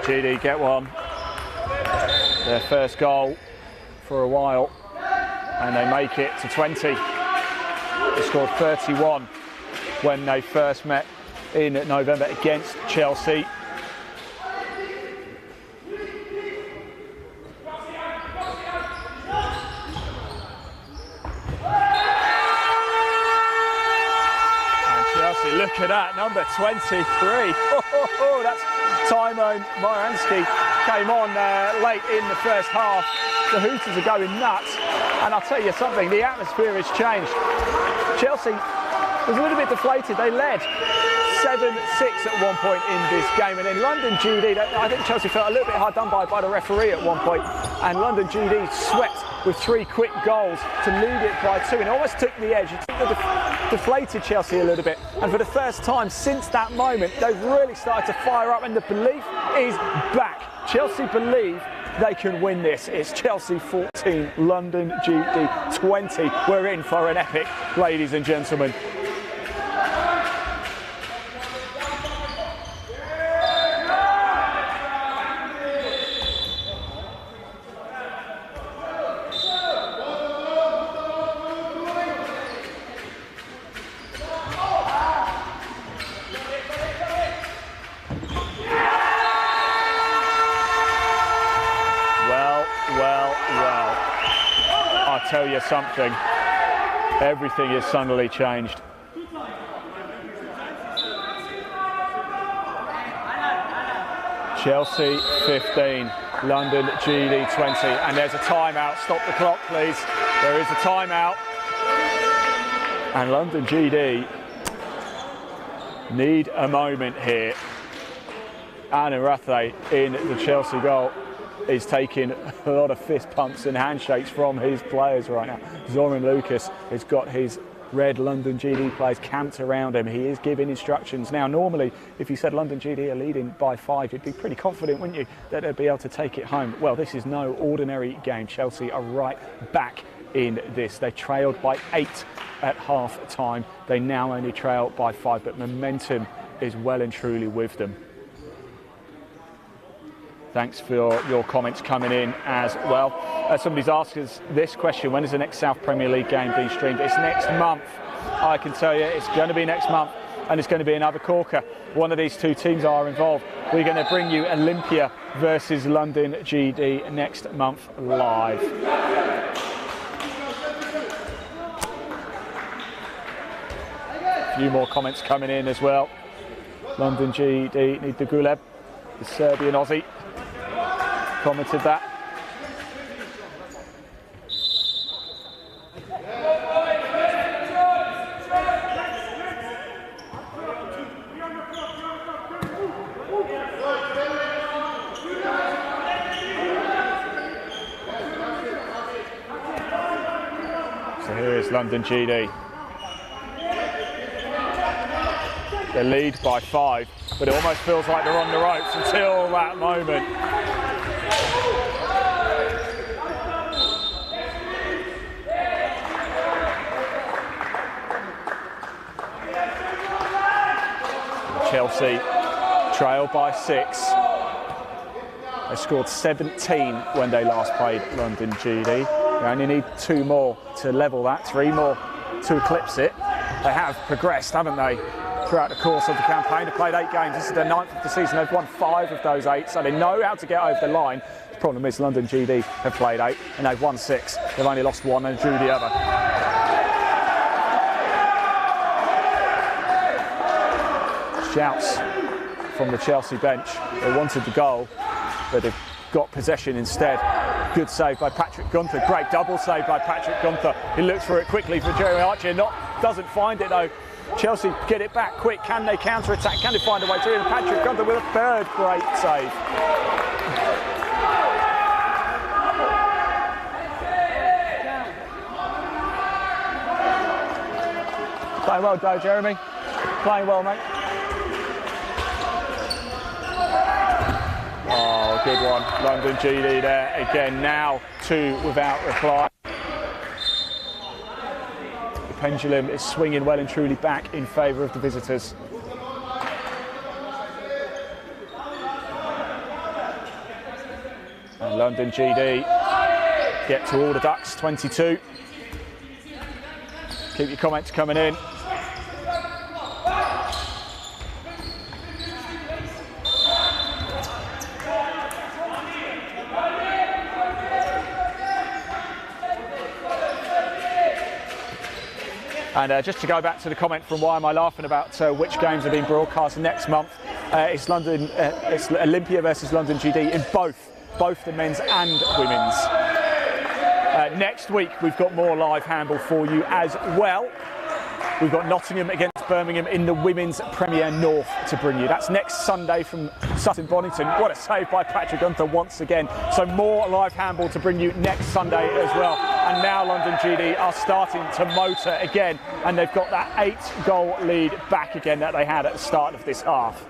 Speaker 1: GD get one. Their first goal for a while, and they make it to 20. They scored 31 when they first met in November against Chelsea. Look at that, number 23. That's Tymon Moransky. Came on late in the first half. The Hooters are going nuts. And I'll tell you something, the atmosphere has changed. Chelsea was a little bit deflated. They led 7-6 at one point in this game. And in London GD, I think Chelsea felt a little bit hard done by the referee at one point. And London GD swept with 3 quick goals to lead it by 2. And it almost took the edge. It took the deflated Chelsea a little bit. And for the first time since that moment, they've really started to fire up. And the belief is back. Chelsea believe they can win this. It's Chelsea 14, London GD 20. We're in for an epic, ladies and gentlemen. tell you something. Everything is suddenly changed. Chelsea 15, London GD 20, and there's a timeout. Stop the clock, please. There is a timeout. And London GD need a moment here. Anna Rathe in the Chelsea goal is taking a lot of fist pumps and handshakes from his players right now. Zoran Lucas has got his red London GD players camped around him. He is giving instructions. Now, normally, if you said London GD are leading by 5, you'd be pretty confident, wouldn't you, that they'd be able to take it home. Well, this is no ordinary game. Chelsea are right back in this. They trailed by 8 at half time. They now only trail by 5, but momentum is well and truly with them. Thanks for your comments coming in as well. Somebody's asked us this question: when is the next South Premier League game being streamed? It's next month. I can tell you it's going to be next month, and it's going to be another corker. One of these two teams are involved. We're going to bring you Olympia versus London GD next month live. A few more comments coming in as well. London GD need the Guleb, the Serbian Aussie. Commented that. So here is London GD. They lead by 5, but it almost feels like they're on the ropes until that moment. Chelsea trail by 6. They scored 17 when they last played London GD. They only need 2 more to level that, 3 more to eclipse it. They have progressed, haven't they, throughout the course of the campaign. They've played 8 games. This is their 9th of the season. They've won 5 of those 8, so they know how to get over the line. The problem is London GD have played 8 and they've won 6. They've only lost 1 and drew the other. Shouts from the Chelsea bench. They wanted the goal, but they've got possession instead. Good save by Patrick Gunther. Great double save by Patrick Gunther. He looks for it quickly for Jeremy Archer. Doesn't find it though. Chelsea get it back quick. Can they counter-attack? Can they find a way through? And Patrick Gunther with a 3rd great save. Playing well, Joe, Jeremy. Playing well, mate. Oh, good one. London GD there again. Now 2 without reply. The pendulum is swinging well and truly back in favour of the visitors. And London GD get to all the ducks, 22. Keep your comments coming in. And just to go back to the comment from Why Am I Laughing about which games are being broadcast next month, it's Olympia versus London GD in both the men's and women's. Next week we've got more live handball for you as well. We've got Nottingham against Birmingham in the Women's Premier North to bring you. That's next Sunday from Sutton Bonington. What a save by Patrick Gunther once again. So more live handball to bring you next Sunday as well. And now London GD are starting to motor again, and they've got that 8-goal lead back again that they had at the start of this half.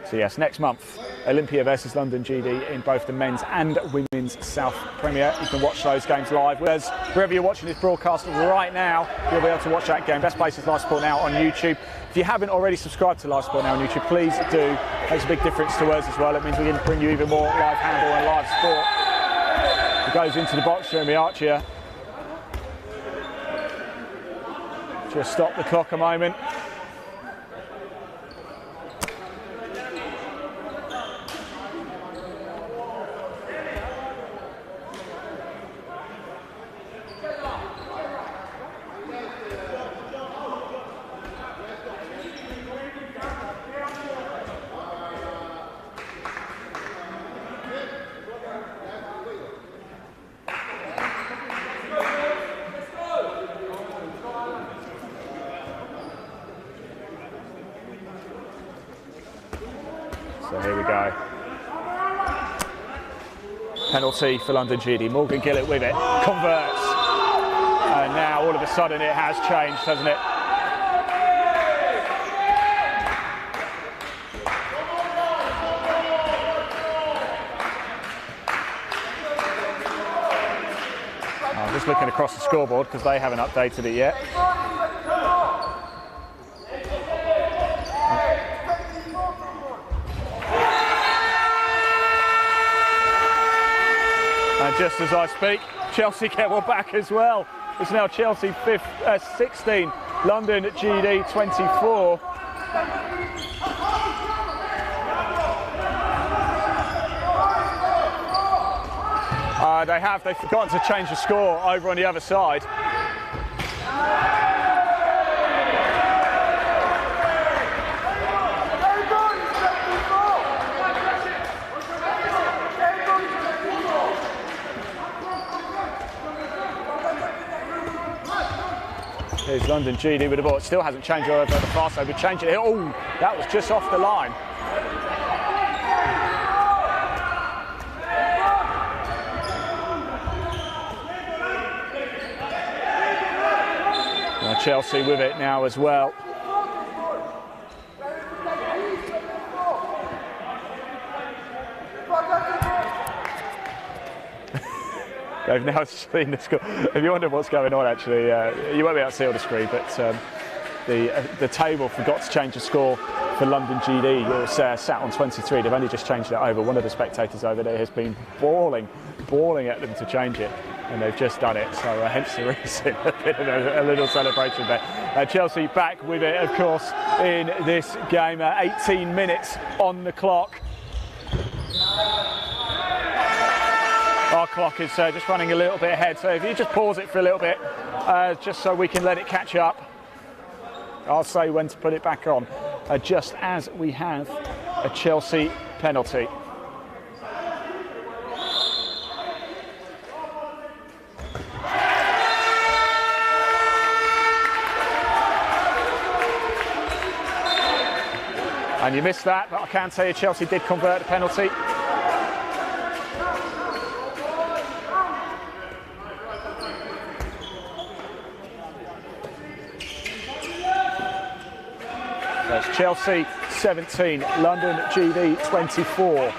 Speaker 1: So yes, next month, Olympia versus London GD in both the men's and women's South Premier. You can watch those games live. Wherever you're watching this broadcast right now, you'll be able to watch that game. Best place is Live Sport Now on YouTube. If you haven't already subscribed to Live Sport Now on YouTube, please do. It makes a big difference to us as well. It means we can bring you even more live handball and live sport. It goes into the box, Jeremy Archer. Just stop the clock a moment. So here we go. Penalty for London GD. Morgan Gillett with it, converts. And now all of a sudden it has changed, hasn't it? I'm just looking across the scoreboard because they haven't updated it yet. And just as I speak, Chelsea get one back as well. It's now Chelsea 16, London GD 24. They've forgotten to change the score over on the other side. Here's London GD with the ball. It still hasn't changed over the far side. We change it here. Oh, that was just off the line. Now Chelsea with it now as well. They've now seen the score. If you wonder what's going on, actually, you won't be able to see on the screen, but the table forgot to change the score for London GD. It was sat on 23. They've only just changed it over. One of the spectators over there has been bawling at them to change it, and they've just done it. So hence the reason, a bit of a little celebration there. Chelsea back with it, of course, in this game. 18 minutes on the clock. Our clock is just running a little bit ahead, so if you just pause it for a little bit, just so we can let it catch up. I'll say when to put it back on, just as we have a Chelsea penalty. And you missed that, but I can tell you Chelsea did convert the penalty. That's Chelsea 17, London GD 24.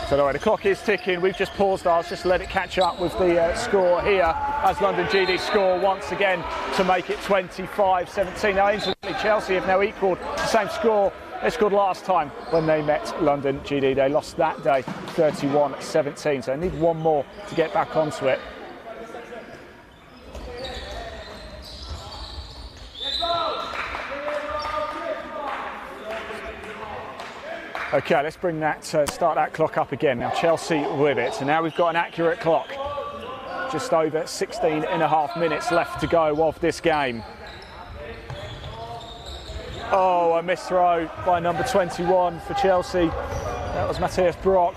Speaker 1: So anyway, the clock is ticking. We've just paused ours, just let it catch up with the score here as London GD score once again to make it 25-17. Now, incidentally, Chelsea have now equalled the same score they scored last time when they met London GD. They lost that day 31-17, so they need one more to get back onto it. Okay, let's bring that, start that clock up again. Now Chelsea with it, so now we've got an accurate clock. Just over 16 and a half minutes left to go of this game. Oh, a missed throw by number 21 for Chelsea. That was Matthias Brock.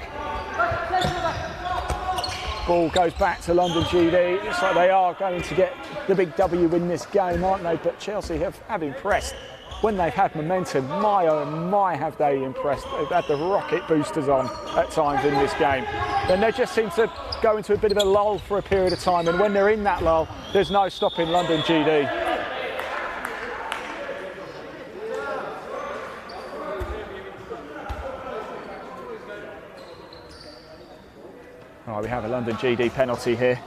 Speaker 1: Ball goes back to London GD. Looks like they are going to get the big W in this game, aren't they? But Chelsea have impressed. When they've had momentum, my oh my have they impressed. They've had the rocket boosters on at times in this game. Then they just seem to go into a bit of a lull for a period of time, and when they're in that lull, there's no stopping London GD. Oh, we have a London GD penalty here.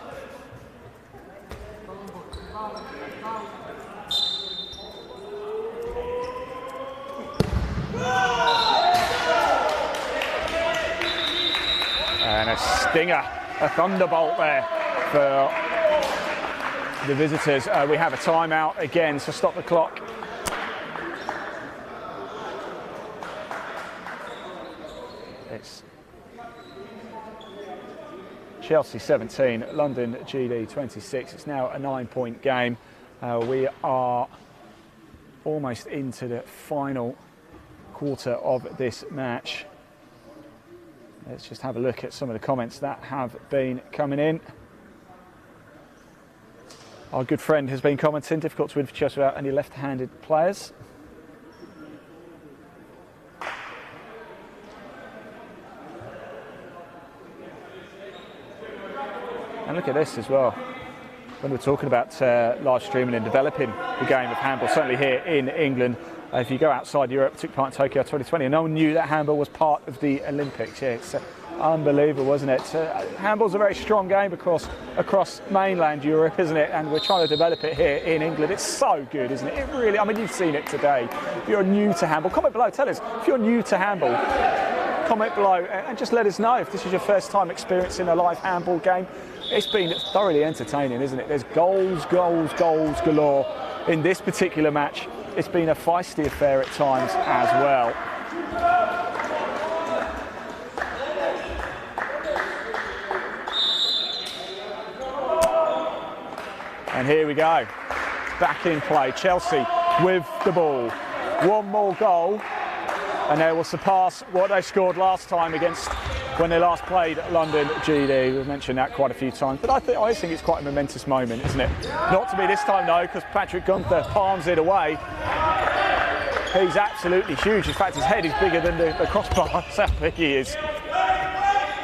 Speaker 1: And a stinger, a thunderbolt there for the visitors. We have a timeout again, so stop the clock. It's Chelsea 17, London GD 26. It's now a 9-point game. We are almost into the final quarter of this match. Let's just have a look at some of the comments that have been coming in. Our good friend has been commenting, difficult to win for Chelsea without any left-handed players. And look at this as well. When we're talking about live streaming and developing the game of handball, certainly here in England, if you go outside Europe, took part in Tokyo 2020, and no one knew that handball was part of the Olympics. Yeah, it's unbelievable, wasn't it? Handball's a very strong game across mainland Europe, isn't it? And we're trying to develop it here in England. It's so good, isn't it? It really, I mean, you've seen it today. If you're new to handball, comment below, tell us. If you're new to handball, comment below and just let us know if this is your first time experiencing a live handball game. It's been thoroughly entertaining, isn't it? There's goals galore in this particular match. It's been a feisty affair at times as well. And here we go, back in play. Chelsea with the ball. One more goal and they will surpass what they scored last time against when they last played London GD. We've mentioned that quite a few times, but I think it's quite a momentous moment, isn't it? Not to be this time though, because Patrick Gunther palms it away. He's absolutely huge. In fact, his head is bigger than the crossbar. That's how big he is.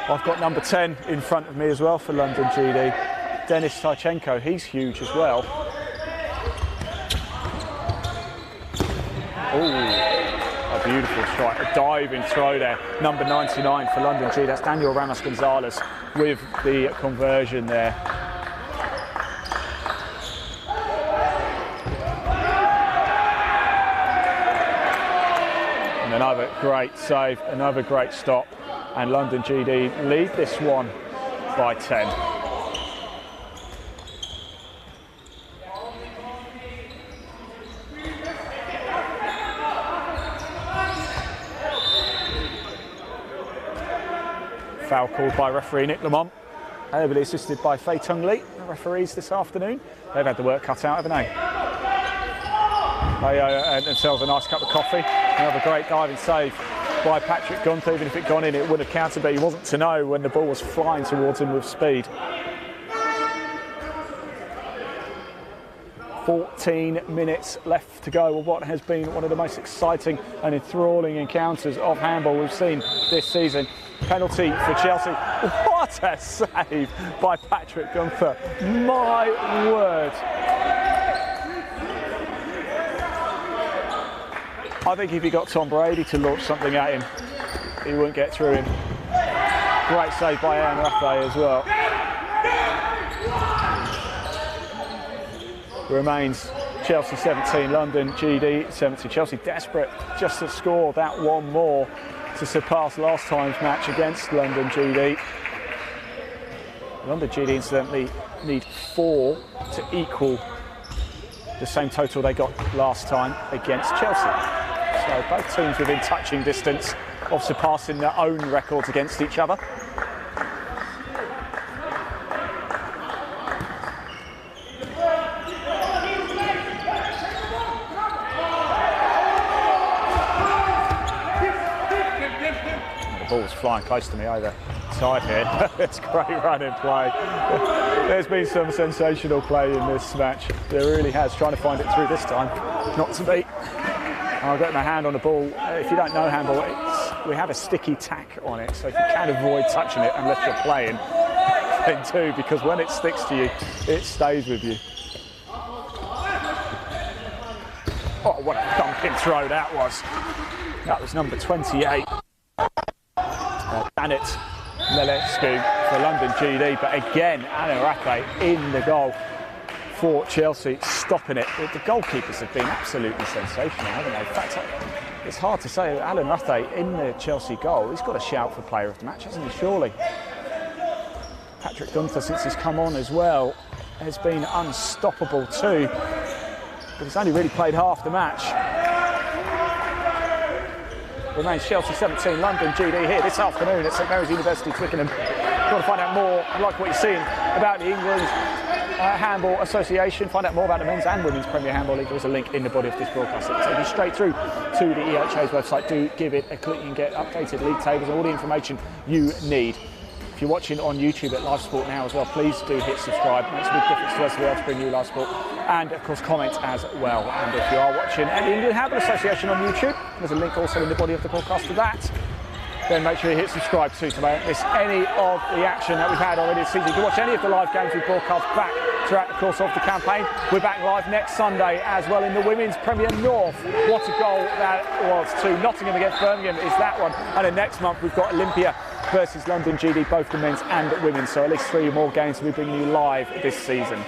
Speaker 1: I've got number 10 in front of me as well for London GD. Denis Tychenko, he's huge as well. Ooh, a beautiful strike, a diving throw there. Number 99 for London GD. That's Daniel Ramos Gonzalez with the conversion there. And another great save, another great stop. And London GD lead this one by 10. Foul called by referee Nick Lamont, ably assisted by Fei Tung Lee, the referees this afternoon. They've had the work cut out, haven't they? They earned themselves a nice cup of coffee. Another great diving save by Patrick Gunther. Even if it gone in, it would have counted, but he wasn't to know when the ball was flying towards him with speed. 14 minutes left to go with what has been one of the most exciting and enthralling encounters of handball we've seen this season. Penalty for Chelsea. What a save by Patrick Gunther. My word. I think if he got Tom Brady to launch something at him, he wouldn't get through him. Great save by Aaron Rathbay as well. Remains Chelsea 17, London GD 70. Chelsea desperate just to score that one more to surpass last time's match against London GD. London GD incidentally need 4 to equal the same total they got last time against Chelsea. So both teams within touching distance of surpassing their own records against each other. Ball's flying close to me over side here. It's great running play. There's been some sensational play in this match. There really has. Trying to find it through this time. Not to be. I've got my hand on the ball. If you don't know handball, we have a sticky tack on it, so if you can avoid touching it unless you're playing, then do, because when it sticks to you, it stays with you. Oh, what a thumping throw that was. That was number 28. Janet Lelescu for London GD, but again, Alan Rathbay in the goal for Chelsea, stopping it. The goalkeepers have been absolutely sensational, haven't they? In fact, it's hard to say. Alan Rathbay in the Chelsea goal, he's got a shout for player of the match, hasn't he, surely? Patrick Gunther, since he's come on as well, has been unstoppable too, but he's only really played half the match. Remains Chelsea 17, London GD here this afternoon at St Mary's University, Twickenham. If you want to find out more, like what you're seeing about the England Handball Association, find out more about the Men's and Women's Premier Handball League, there's a link in the body of this broadcast. It'll take you straight through to the EHA's website. Do give it a click. You can get updated league tables and all the information you need. If you're watching on YouTube at Live Sport now as well, please do hit subscribe. It makes a big difference to us to be able to bring you Live Sport. And of course, comment as well. And if you are watching at the Indian Handball Association on YouTube, there's a link also in the body of the podcast to that. Then make sure you hit subscribe too to not miss any of the action that we've had already this season. You can watch any of the live games we broadcast back throughout the course of the campaign. We're back live next Sunday as well in the Women's Premier North. What a goal that was too. Nottingham against Birmingham is that one. And then next month we've got Olympia versus London GD, both the men's and the women's. So at least 3 more games we'll be bringing you live this season.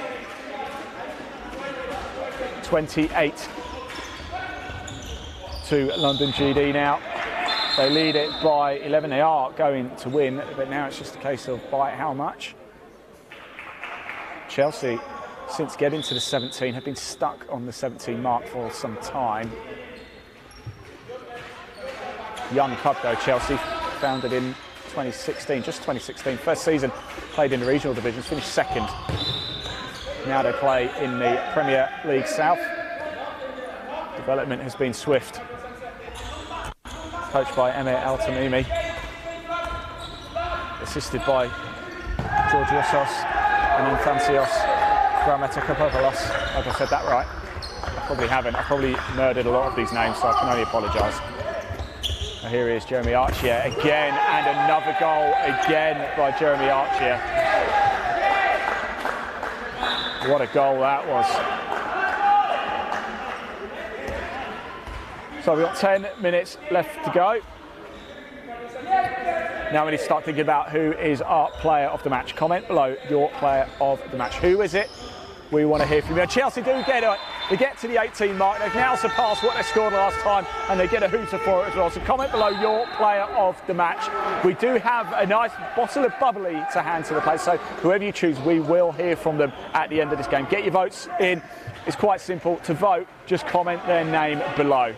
Speaker 1: 28 to London GD now. They lead it by 11. They are going to win, but now it's just a case of by how much. Chelsea, since getting to the 17, have been stuck on the 17 mark for some time. Young club though, Chelsea, founded in 2016, just 2016. First season, played in the regional divisions, finished second. Now they play in the Premier League South. Development has been swift. Coached by Emir Al-Tamimi, assisted by Georgios and Anthanthios Grammatikopoulos. I hope I said that right. I probably haven't. I probably murdered a lot of these names, so I can only apologise. Here he is, Jeremy Archier again, and another goal again by Jeremy Archier. What a goal that was. So we've got 10 minutes left to go. Now we need to start thinking about who is our player of the match. Comment below your player of the match. Who is it? We want to hear from you. Chelsea do get it. They get to the 18 mark. They've now surpassed what they scored last time, and they get a hooter for it as well. So comment below your player of the match. We do have a nice bottle of bubbly to hand to the place. So whoever you choose, we will hear from them at the end of this game. Get your votes in. It's quite simple to vote. Just comment their name below.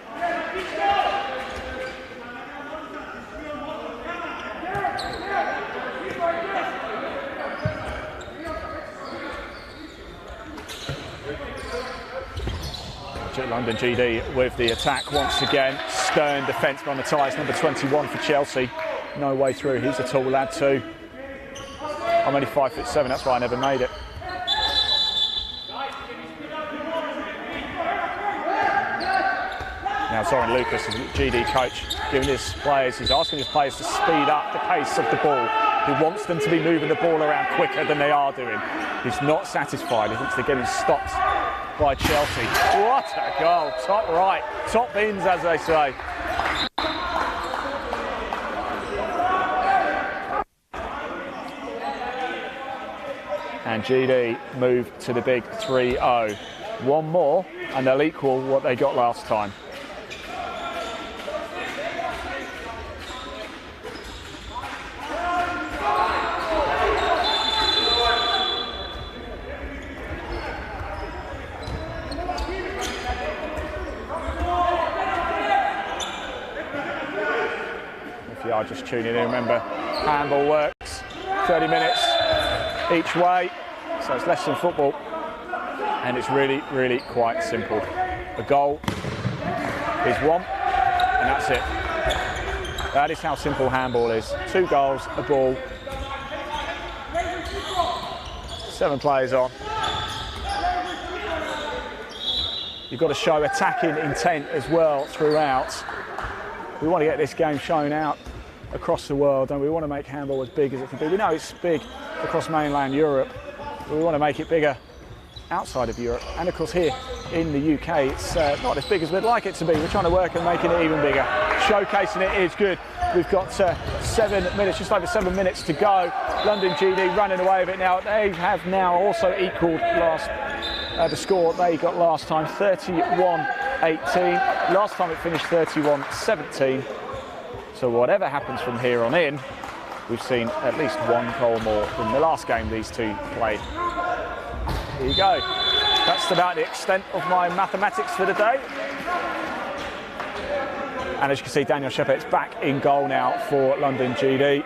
Speaker 1: London GD with the attack once again. Stern defence by Matthias, number 21 for Chelsea. No way through. He's a tall lad too. I'm only 5'7", that's why I never made it. Now Zoran Lucas, the GD coach, giving his players, he's asking his players to speed up the pace of the ball. He wants them to be moving the ball around quicker than they are doing. He's not satisfied. He thinks they're getting stopped by Chelsea. What a goal. Top right. Top bins, as they say. And GD move to the big 3-0. One more and they'll equal what they got last time. Just tuning in, remember handball works 30 minutes each way, so it's less than football, and it's really quite simple. A goal is one and that's it. That is how simple handball is. 2 goals, a ball, 7 players on. You've got to show attacking intent as well throughout. We want to get this game shown out across the world, and we want to make handball as big as it can be. We know it's big across mainland Europe, but we want to make it bigger outside of Europe. And of course here in the UK, it's not as big as we'd like it to be. We're trying to work on making it even bigger. Showcasing it is good. We've got 7 minutes, just over 7 minutes to go. London GD running away with it now. They have now also equalled the score they got last time, 31-18. Last time it finished 31-17. So whatever happens from here on in, we've seen at least 1 goal more than the last game these two played. Here you go. That's about the extent of my mathematics for the day. And as you can see, Daniel Shepard's back in goal now for London GD.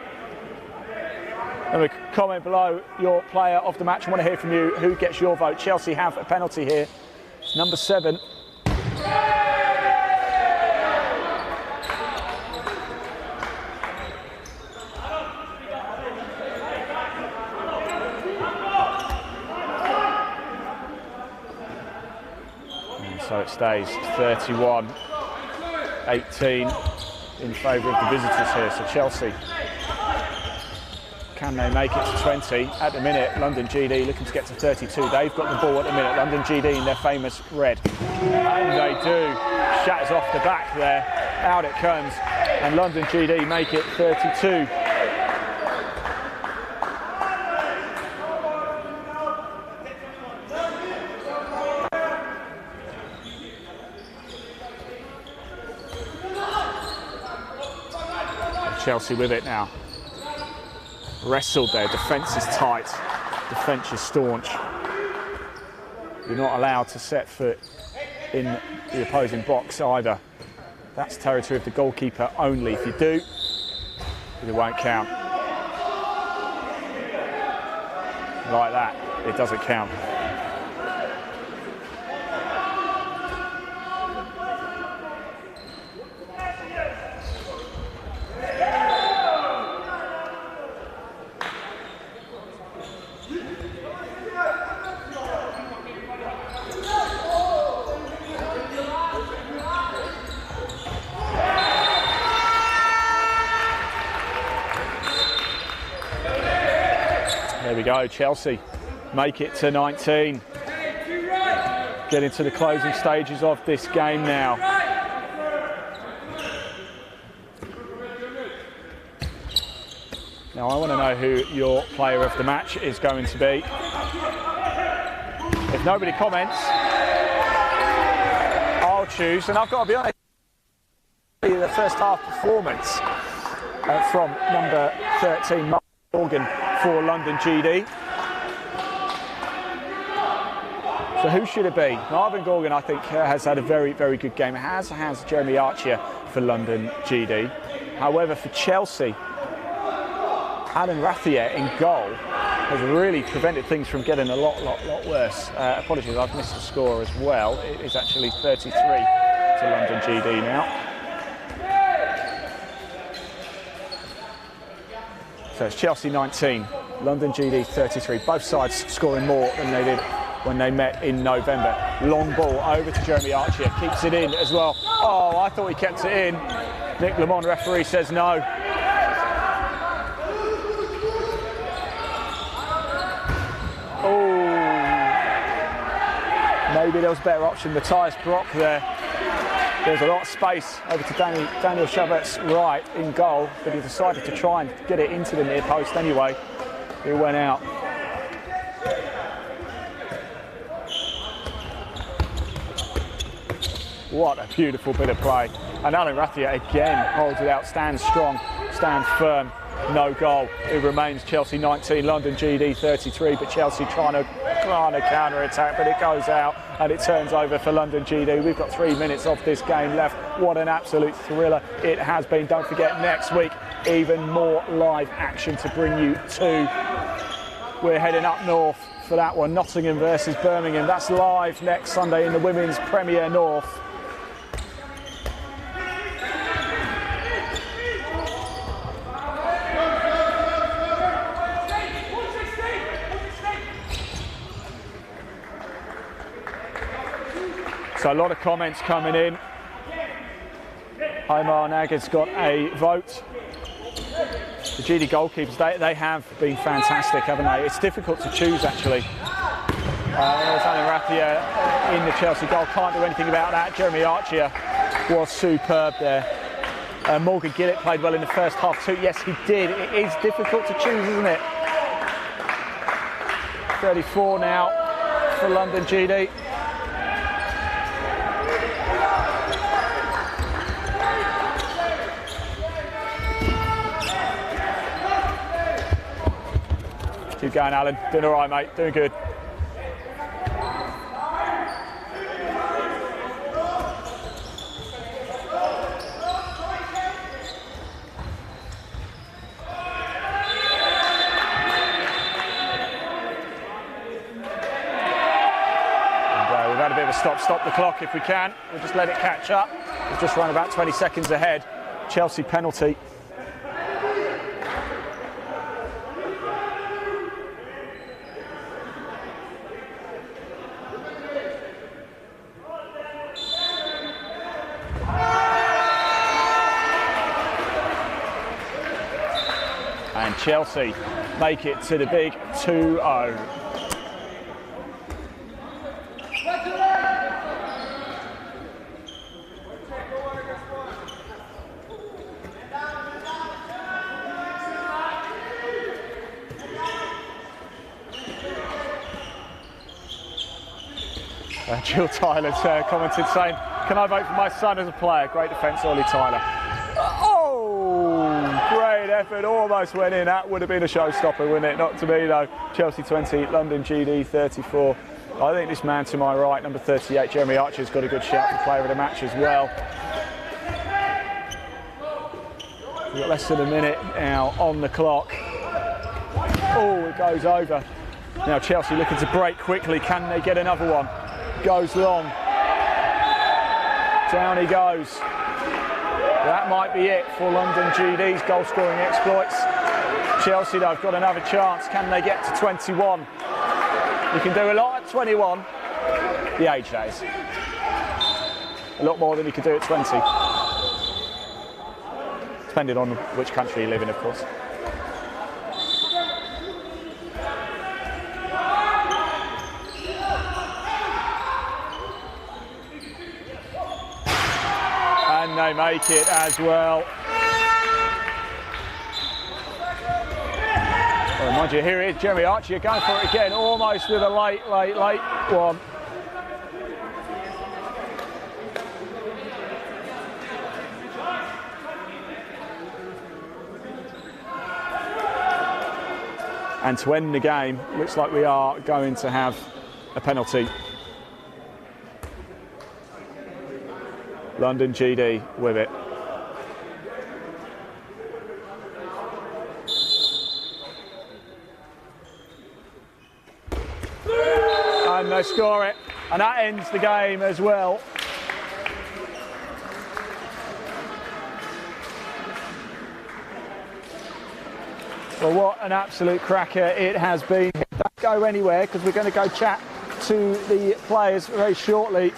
Speaker 1: And comment below your player of the match. I want to hear from you. Who gets your vote? Chelsea have a penalty here. It's number 7. So it stays 31-18 in favour of the visitors here. So Chelsea, can they make it to 20? At the minute, London GD looking to get to 32. They've got the ball at the minute. London GD in their famous red. And they do. Shatters off the back there. Out it comes. And London GD make it 32. Chelsea with it now. Wrestled there, defence is tight, defence is staunch. You're not allowed to set foot in the opposing box either. That's territory of the goalkeeper only. If you do, it won't count. Like that, it doesn't count. There we go, Chelsea make it to 19. Get into the closing stages of this game now. Now I want to know who your player of the match is going to be. If nobody comments, I'll choose, and I've got to be honest, the first half performance from number 13, Morgan, for London GD. So who should it be? Marvin Gorgon, I think, has had a very, very good game. Has Jeremy Archer for London GD. However, for Chelsea, Alan Rathier in goal has really prevented things from getting a lot worse. Apologies, I've missed the score as well. It is actually 33 to London GD now. So it's Chelsea 19, London GD 33. Both sides scoring more than they did when they met in November. Long ball over to Jeremy Archer, keeps it in as well. Oh, I thought he kept it in. Nick Lamont, referee, says no. Oh, maybe there was a better option. Matthias Brock there. There's a lot of space over to Daniel Chavet's right in goal, but he decided to try and get it into the near post anyway. It went out. What a beautiful bit of play. And Alan Rathier again holds it out, stands strong, stands firm. No goal. It remains Chelsea 19, London GD 33, but Chelsea trying to counter-attack, but it goes out and it turns over for London GD. We've got 3 minutes of this game left. What an absolute thriller it has been. Don't forget, next week, even more live action to bring you to. We're heading up north for that one, Nottingham versus Birmingham. That's live next Sunday in the Women's Premier North. So a lot of comments coming in. Omar Nagger's got a vote. The GD goalkeepers, they have been fantastic, haven't they? It's difficult to choose, actually. There's Alan Rathier in the Chelsea goal. Can't do anything about that. Jeremy Archer was superb there. Morgan Gillett played well in the first half too. Yes, he did. It is difficult to choose, isn't it? 34 now for London GD. Keep going, Alan. Doing all right, mate. Doing good. We've had a bit of a stop the clock if we can. We'll just let it catch up. We've just run about 20 seconds ahead. Chelsea penalty. Chelsea make it to the big 2-0. Jill Tyler's commented saying, "Can I vote for my son as a player?" Great defence, Ollie Tyler. Oh, great effort, almost went in. That would have been a showstopper, wouldn't it? Not to me though. Chelsea 20, London GD 34. I think this man to my right, number 38, Jeremy Archer's got a good shout for player of the match as well. We've got less than a minute now on the clock. Oh, it goes over. Now Chelsea looking to break quickly. Can they get another one? Goes long. Down he goes. That might be it for London GD's goal scoring exploits. Chelsea though have got another chance. Can they get to 21? You can do a lot at 21. The age days. A lot more than you could do at 20. Depending on which country you live in, of course. And they make it as well. Well, mind you, here it is, Jeremy Archer going for it again, almost with a late one. And to end the game, looks like we are going to have a penalty. London GD with it. And they score it. And that ends the game as well. Well, what an absolute cracker it has been. Don't go anywhere because we're going to go chat to the players very shortly.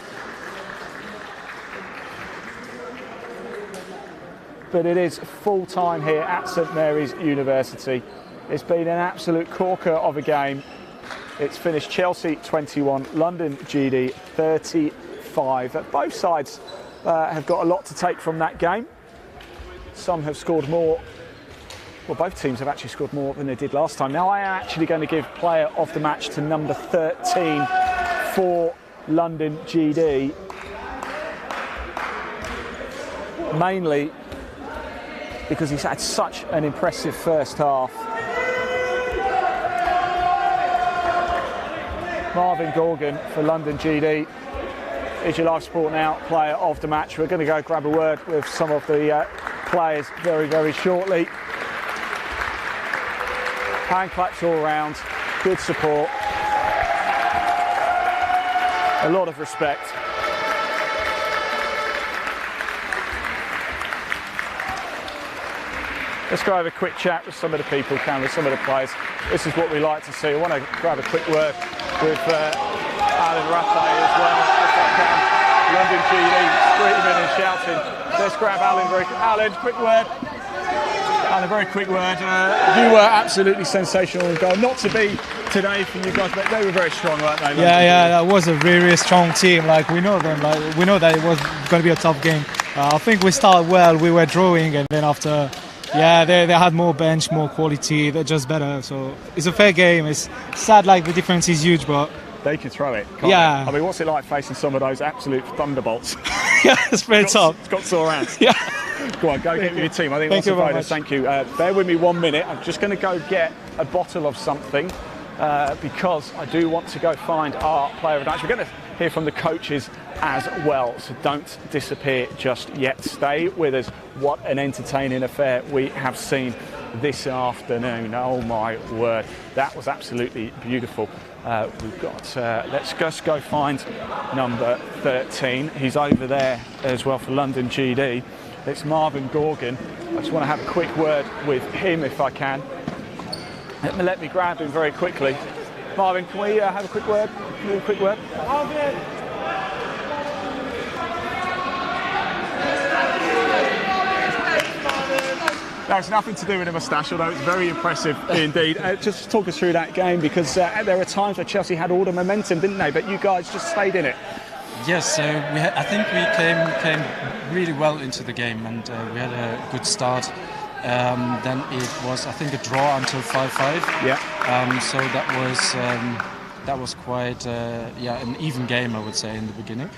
Speaker 1: But it is full time here at St Mary's University. It's been an absolute corker of a game. It's finished Chelsea 21, London GD 35. Both sides have got a lot to take from that game. Some have scored more. Well, both teams have actually scored more than they did last time. Now I am actually going to give player of the match to number 13 for London GD. Mainly because he's had such an impressive first half. Marvin Gorgon for London GD is your Live Sport Now player of the match. We're going to go grab a word with some of the players very, very shortly. Hand claps all around, good support, a lot of respect. Let's go have a quick chat with some of the people, with some of the players. This is what we like to see. I want to grab a quick word with Alan Raffay as well, if I can. London GD screaming and shouting. Let's grab Alan. Alan, quick word. Alan, a very quick word. You were absolutely sensational in goal. Not to be today for you guys, but they were very strong, weren't they?
Speaker 4: Yeah, that was a really strong team. Like we know them. Like we know that it was going to be a tough game. I think we started well. We were drawing, and then after. Yeah, they had more bench, more quality. They're just better. So it's a fair game. It's sad, like the difference is huge, but
Speaker 1: they can throw it. Can't
Speaker 4: yeah.
Speaker 1: They? I mean, what's it like facing some of those absolute thunderbolts?
Speaker 4: Yeah, it's very tough.
Speaker 1: It's got sore hands.
Speaker 4: Yeah.
Speaker 1: Go on, go get your team. I think
Speaker 4: Thank
Speaker 1: that's
Speaker 4: you very much.
Speaker 1: Thank you. Bear with me 1 minute. I'm just going to go get a bottle of something because I do want to go find our player of the match. We're going to hear from the coaches as well, so don't disappear just yet. Stay with us. What an entertaining affair we have seen this afternoon. Oh my word, that was absolutely beautiful. We've got, let's just go find number 13. He's over there as well for London GD. It's Marvin Gorgon. I just want to have a quick word with him if I can. Let me grab him very quickly. Marvin, can we have a quick word? Marvin! That's nothing to do with a moustache, although it's very impressive indeed. Just talk us through that game, because there were times where Chelsea had all the momentum, didn't they? But you guys just stayed in it.
Speaker 5: Yes, I think we came really well into the game, and we had a good start. Then it was, I think, a draw until 5-5.
Speaker 1: Yeah.
Speaker 5: So that was quite an even game, I would say, in the beginning.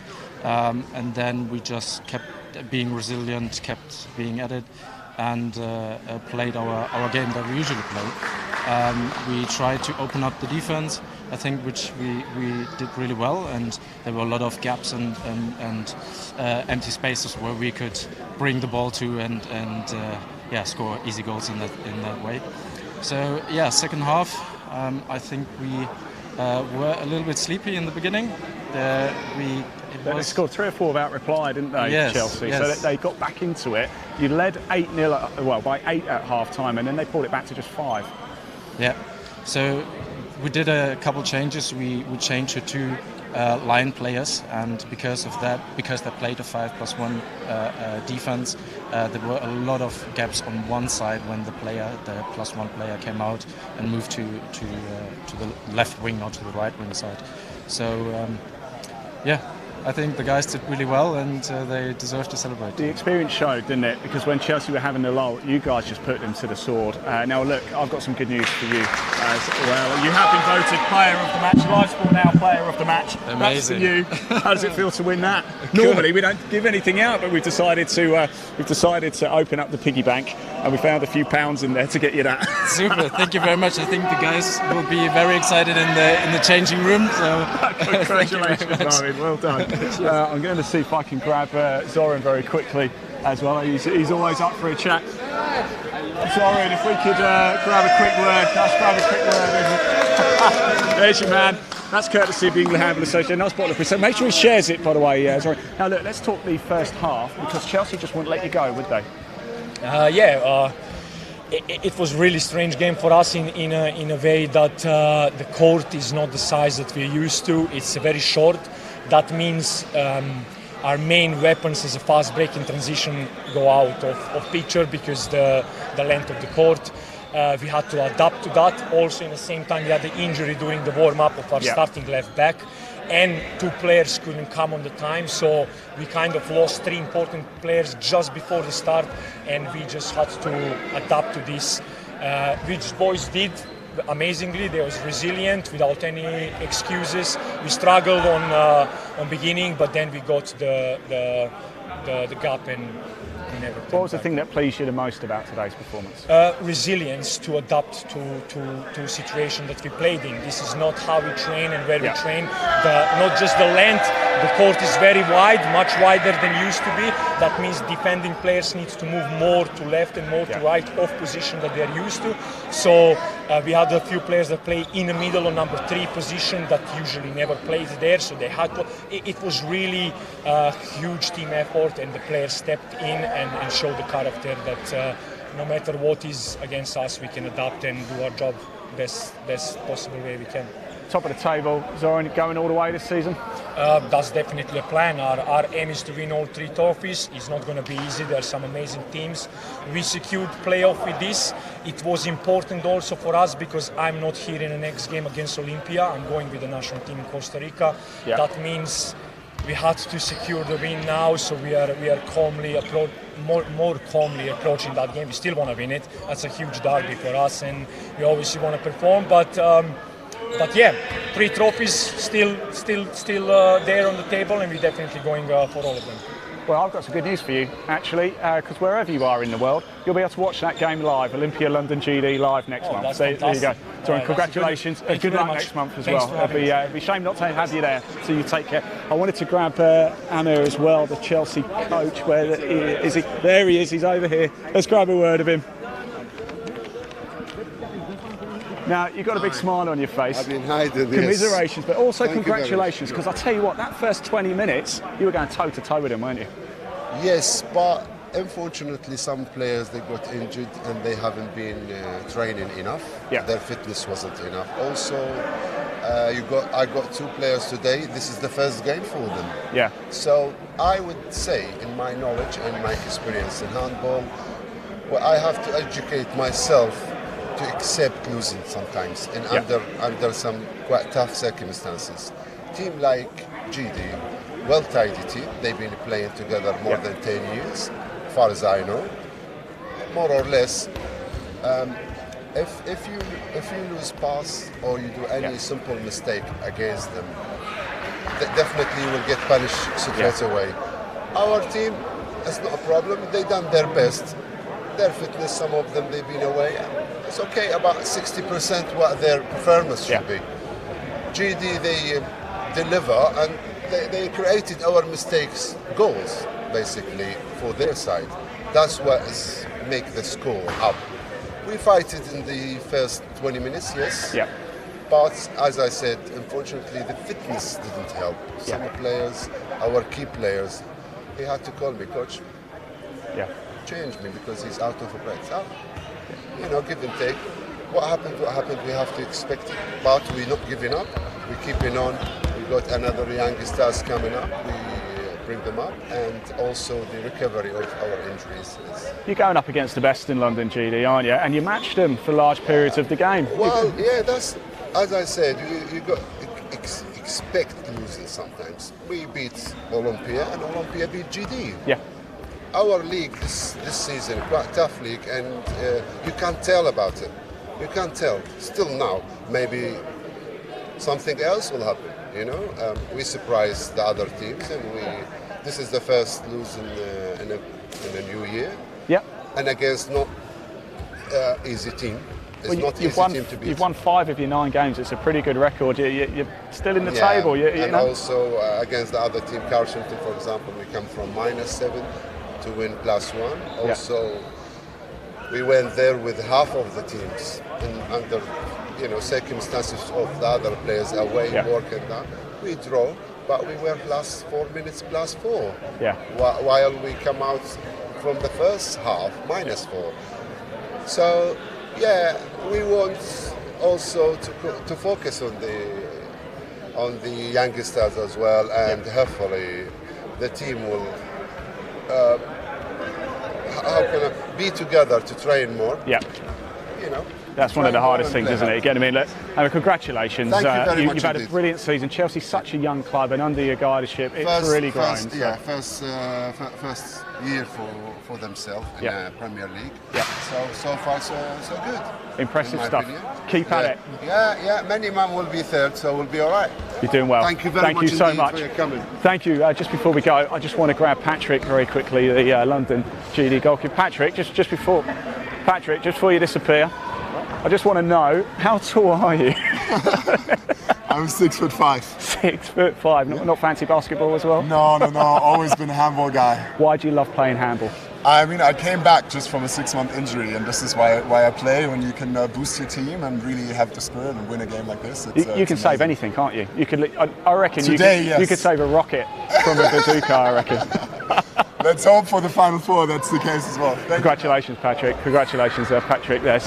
Speaker 5: And then we just kept being resilient, kept being at it, and played our game that we usually play. We tried to open up the defense, I think, which we did really well, and there were a lot of gaps and empty spaces where we could bring the ball to and score easy goals in that way. So second half, I think we were a little bit sleepy in the beginning.
Speaker 1: They scored 3 or 4 without reply, didn't they,
Speaker 5: yes,
Speaker 1: Chelsea?
Speaker 5: Yes.
Speaker 1: So they got back into it. You led 8-0, by 8 at half-time, and then they pulled it back to just 5.
Speaker 5: Yeah. So we did a couple changes. We changed to 2 line players, and because of that, because they played a 5+1 defense, there were a lot of gaps on one side when the +1 player came out and moved to the left wing or to the right wing side. So I think the guys did really well, and they deserve to celebrate.
Speaker 1: The experience showed, didn't it? Because when Chelsea were having the lull, you guys just put them to the sword. Now, look, I've got some good news for you as well. You have been voted Player of the Match, Live Sport Now Player of the Match.
Speaker 5: Amazing.
Speaker 1: That's for you. How does it feel to win that? Normally, we don't give anything out, but we've decided to open up the piggy bank, and we found a few pounds in there to get you that.
Speaker 5: Super. Thank you very much. I think the guys will be very excited in the changing room. So
Speaker 1: congratulations, Darwin. Well done. I'm going to see if I can grab Zoran very quickly as well. He's always up for a chat. Zoran, if we could grab a quick word. Let's grab a quick word. There's your man. That's courtesy of the England Handball Association. Nice bottle of Chris. So make sure he shares it, by the way, Zoran. Now, look, let's talk the first half, because Chelsea just wouldn't let you go, would they?
Speaker 6: It was a really strange game for us in a way that the court is not the size that we're used to. It's very short. That means our main weapons as a fast break in transition go out of picture because the length of the court. We had to adapt to that. Also, in the same time, we had the injury during the warm-up of our starting left back, and 2 players couldn't come on the time, so we kind of lost 3 important players just before the start, and we just had to adapt to this, which boys did amazingly. They was resilient without any excuses. We struggled on beginning, but then we got the gap and never.
Speaker 1: What was the thing that pleased you the most about today's performance?
Speaker 6: Resilience to adapt to situation that we played in. This is not how we train and where we train. Not just the length. The court is very wide, much wider than used to be. That means defending players need to move more to left and more to right, off position that they're used to. So we had a few players that play in the middle on number 3 position that usually never played there. So they had to. It was really a huge team effort, and the players stepped in and showed the character that no matter what is against us, we can adapt and do our job best possible way we can.
Speaker 1: Top of the table, Zoran, going all the way this season?
Speaker 6: That's definitely a plan. Our aim is to win all 3 trophies. It's not going to be easy. There are some amazing teams. We secured playoff with this. It was important also for us because I'm not here in the next game against Olympia. I'm going with the national team in Costa Rica. Yeah. That means we had to secure the win now, so we are calmly more calmly approaching that game. We still want to win it. That's a huge derby for us, and we obviously want to perform. But yeah, 3 trophies still there on the table, and we're definitely going for all of them.
Speaker 1: Well, I've got some good news for you, actually, because wherever you are in the world, you'll be able to watch that game live, Olympia London GD live next month. So there you go. So congratulations. Good luck next month as well. It'll be a shame not to have you there, so you take care. I wanted to grab Anna as well, the Chelsea coach. Where is he? There he is. He's over here. Let's grab a word of him. Now, you've got a big smile on your face.
Speaker 7: I've been hiding.
Speaker 1: Commiserations, but also
Speaker 7: Thank
Speaker 1: congratulations, because I tell you what, that first 20 minutes, you were going toe-to-toe with him, weren't you?
Speaker 7: Yes, but unfortunately some players, they got injured and they haven't been training enough. Yeah. Their fitness wasn't enough. Also, I got 2 players today. This is the first game for them.
Speaker 1: Yeah.
Speaker 7: So I would say, in my knowledge and my experience in handball, Well, I have to educate myself to accept losing sometimes, and under some quite tough circumstances. Team like GD, well-tidy team. They've been playing together more than 10 years, as far as I know, more or less. If you lose pass or you do any simple mistake against them, definitely you will get punished straight away. Our team, it's not a problem. They done their best. Their fitness, some of them they've been away. It's okay, about 60% what their performance should be. GD, they deliver, and they created our mistakes goals basically for their side. That's what is make the score up. We fight it in the first 20 minutes, yes. Yeah. But as I said, unfortunately, the fitness didn't help. Some players, our key players, he had to call me, coach. Yeah. Change me because he's out of breath. So, you know, give and take. What happened, we have to expect it. But we're not giving up. We're keeping on. We got another young stars coming up. We bring them up, and also the recovery of our injuries.
Speaker 1: You're going up against the best in London, GD, aren't you? And you matched them for large periods of the game.
Speaker 7: Well, yeah, that's, as I said, you got expect losing sometimes. We beat Olympia, and Olympia beat GD. Yeah. Our league this season, quite tough league, and you can't tell about it. You can't tell. Still now, maybe something else will happen. You know, we surprised the other teams, and this is the first lose in a new year. Yeah. And against not easy team. It's not easy team to beat. You've
Speaker 1: won 5 of your 9 games. It's a pretty good record. You're still in the table.
Speaker 7: And also against the other team, Carshalton, for example, we come from -7 to win +1. Also, we went there with half of the teams under circumstances of the other players away, working down. We draw, but we were +4 minutes +4. Yeah. While we come out from the first half -4. So, we want also to focus on the youngsters as well, and hopefully the team will be together to train more. Yeah. You know.
Speaker 1: That's one of the hardest things, isn't it? Again, I mean, look, congratulations.
Speaker 7: Thank you very much.
Speaker 1: You've had a brilliant season. Chelsea's such a young club, and under your guidership, it's really grown.
Speaker 7: First year for themselves in the Premier League. Yeah. So far, so good.
Speaker 1: Impressive stuff.
Speaker 7: Opinion.
Speaker 1: Keep at it.
Speaker 7: Yeah. Many man will be third, so we'll be all right.
Speaker 1: You're doing well.
Speaker 7: Thank you very much.
Speaker 1: Thank you so much
Speaker 7: for your coming.
Speaker 1: Thank you. Just before we go, I just want to grab Patrick very quickly, the London GD goalkeeper. Patrick, just before you disappear, I just want to know, how tall are you?
Speaker 8: I'm 6'5".
Speaker 1: 6'5". Not fancy basketball as well?
Speaker 8: No. Always been a handball guy.
Speaker 1: Why do you love playing handball?
Speaker 8: I mean, I came back just from a 6-month injury, and this is why I play. When you can boost your team and really have the spirit and win a game like this,
Speaker 1: you can save anything, can't you? You could. I reckon
Speaker 8: today,
Speaker 1: you could save a rocket from a bazooka. I reckon.
Speaker 8: Let's hope for the Final Four that's the case as well.
Speaker 1: Congratulations, Patrick. Congratulations, Patrick. They're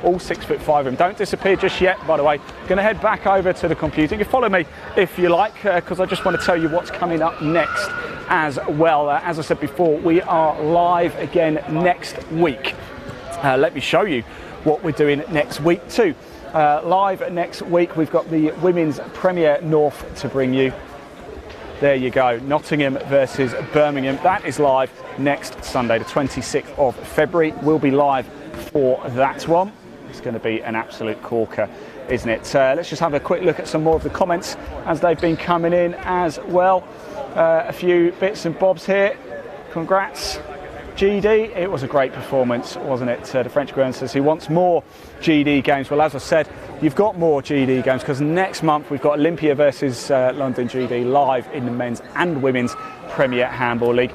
Speaker 1: all 6'5" of them. Don't disappear just yet, by the way. Going to head back over to the computer. You can follow me if you like, because I just want to tell you what's coming up next as well. As I said before, we are live again next week. Let me show you what we're doing next week too. Live next week, we've got the Women's Premier North to bring you. There you go, Nottingham versus Birmingham. That is live next Sunday, the 26th of February. We'll be live for that one. It's going to be an absolute corker, isn't it? Let's just have a quick look at some more of the comments as they've been coming in as well. A few bits and bobs here. Congrats, GD. It was a great performance, wasn't it? The French Guern says he wants more GD games. Well, as I said, you've got more GD games because next month we've got Olympia versus London GD live in the men's and women's Premier Handball League.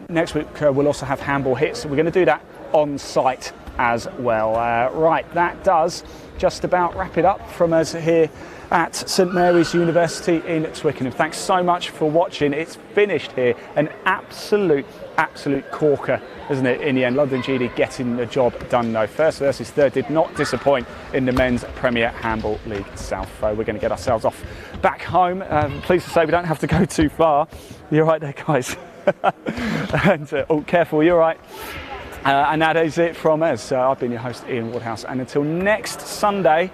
Speaker 1: Next week we'll also have Handball Hits. So we're going to do that on site as well. Right, that does just about wrap it up from us here at St Mary's University in Twickenham. Thanks so much for watching. It's finished here. An absolute corker, isn't it, in the end? London GD getting the job done though. First versus third did not disappoint in the men's Premier Handball League South. We're going to get ourselves off back home. Pleased to say we don't have to go too far. You're right there, guys. And oh, careful, you're right. And that is it from us. I've been your host, Ian Woodhouse, and until next Sunday.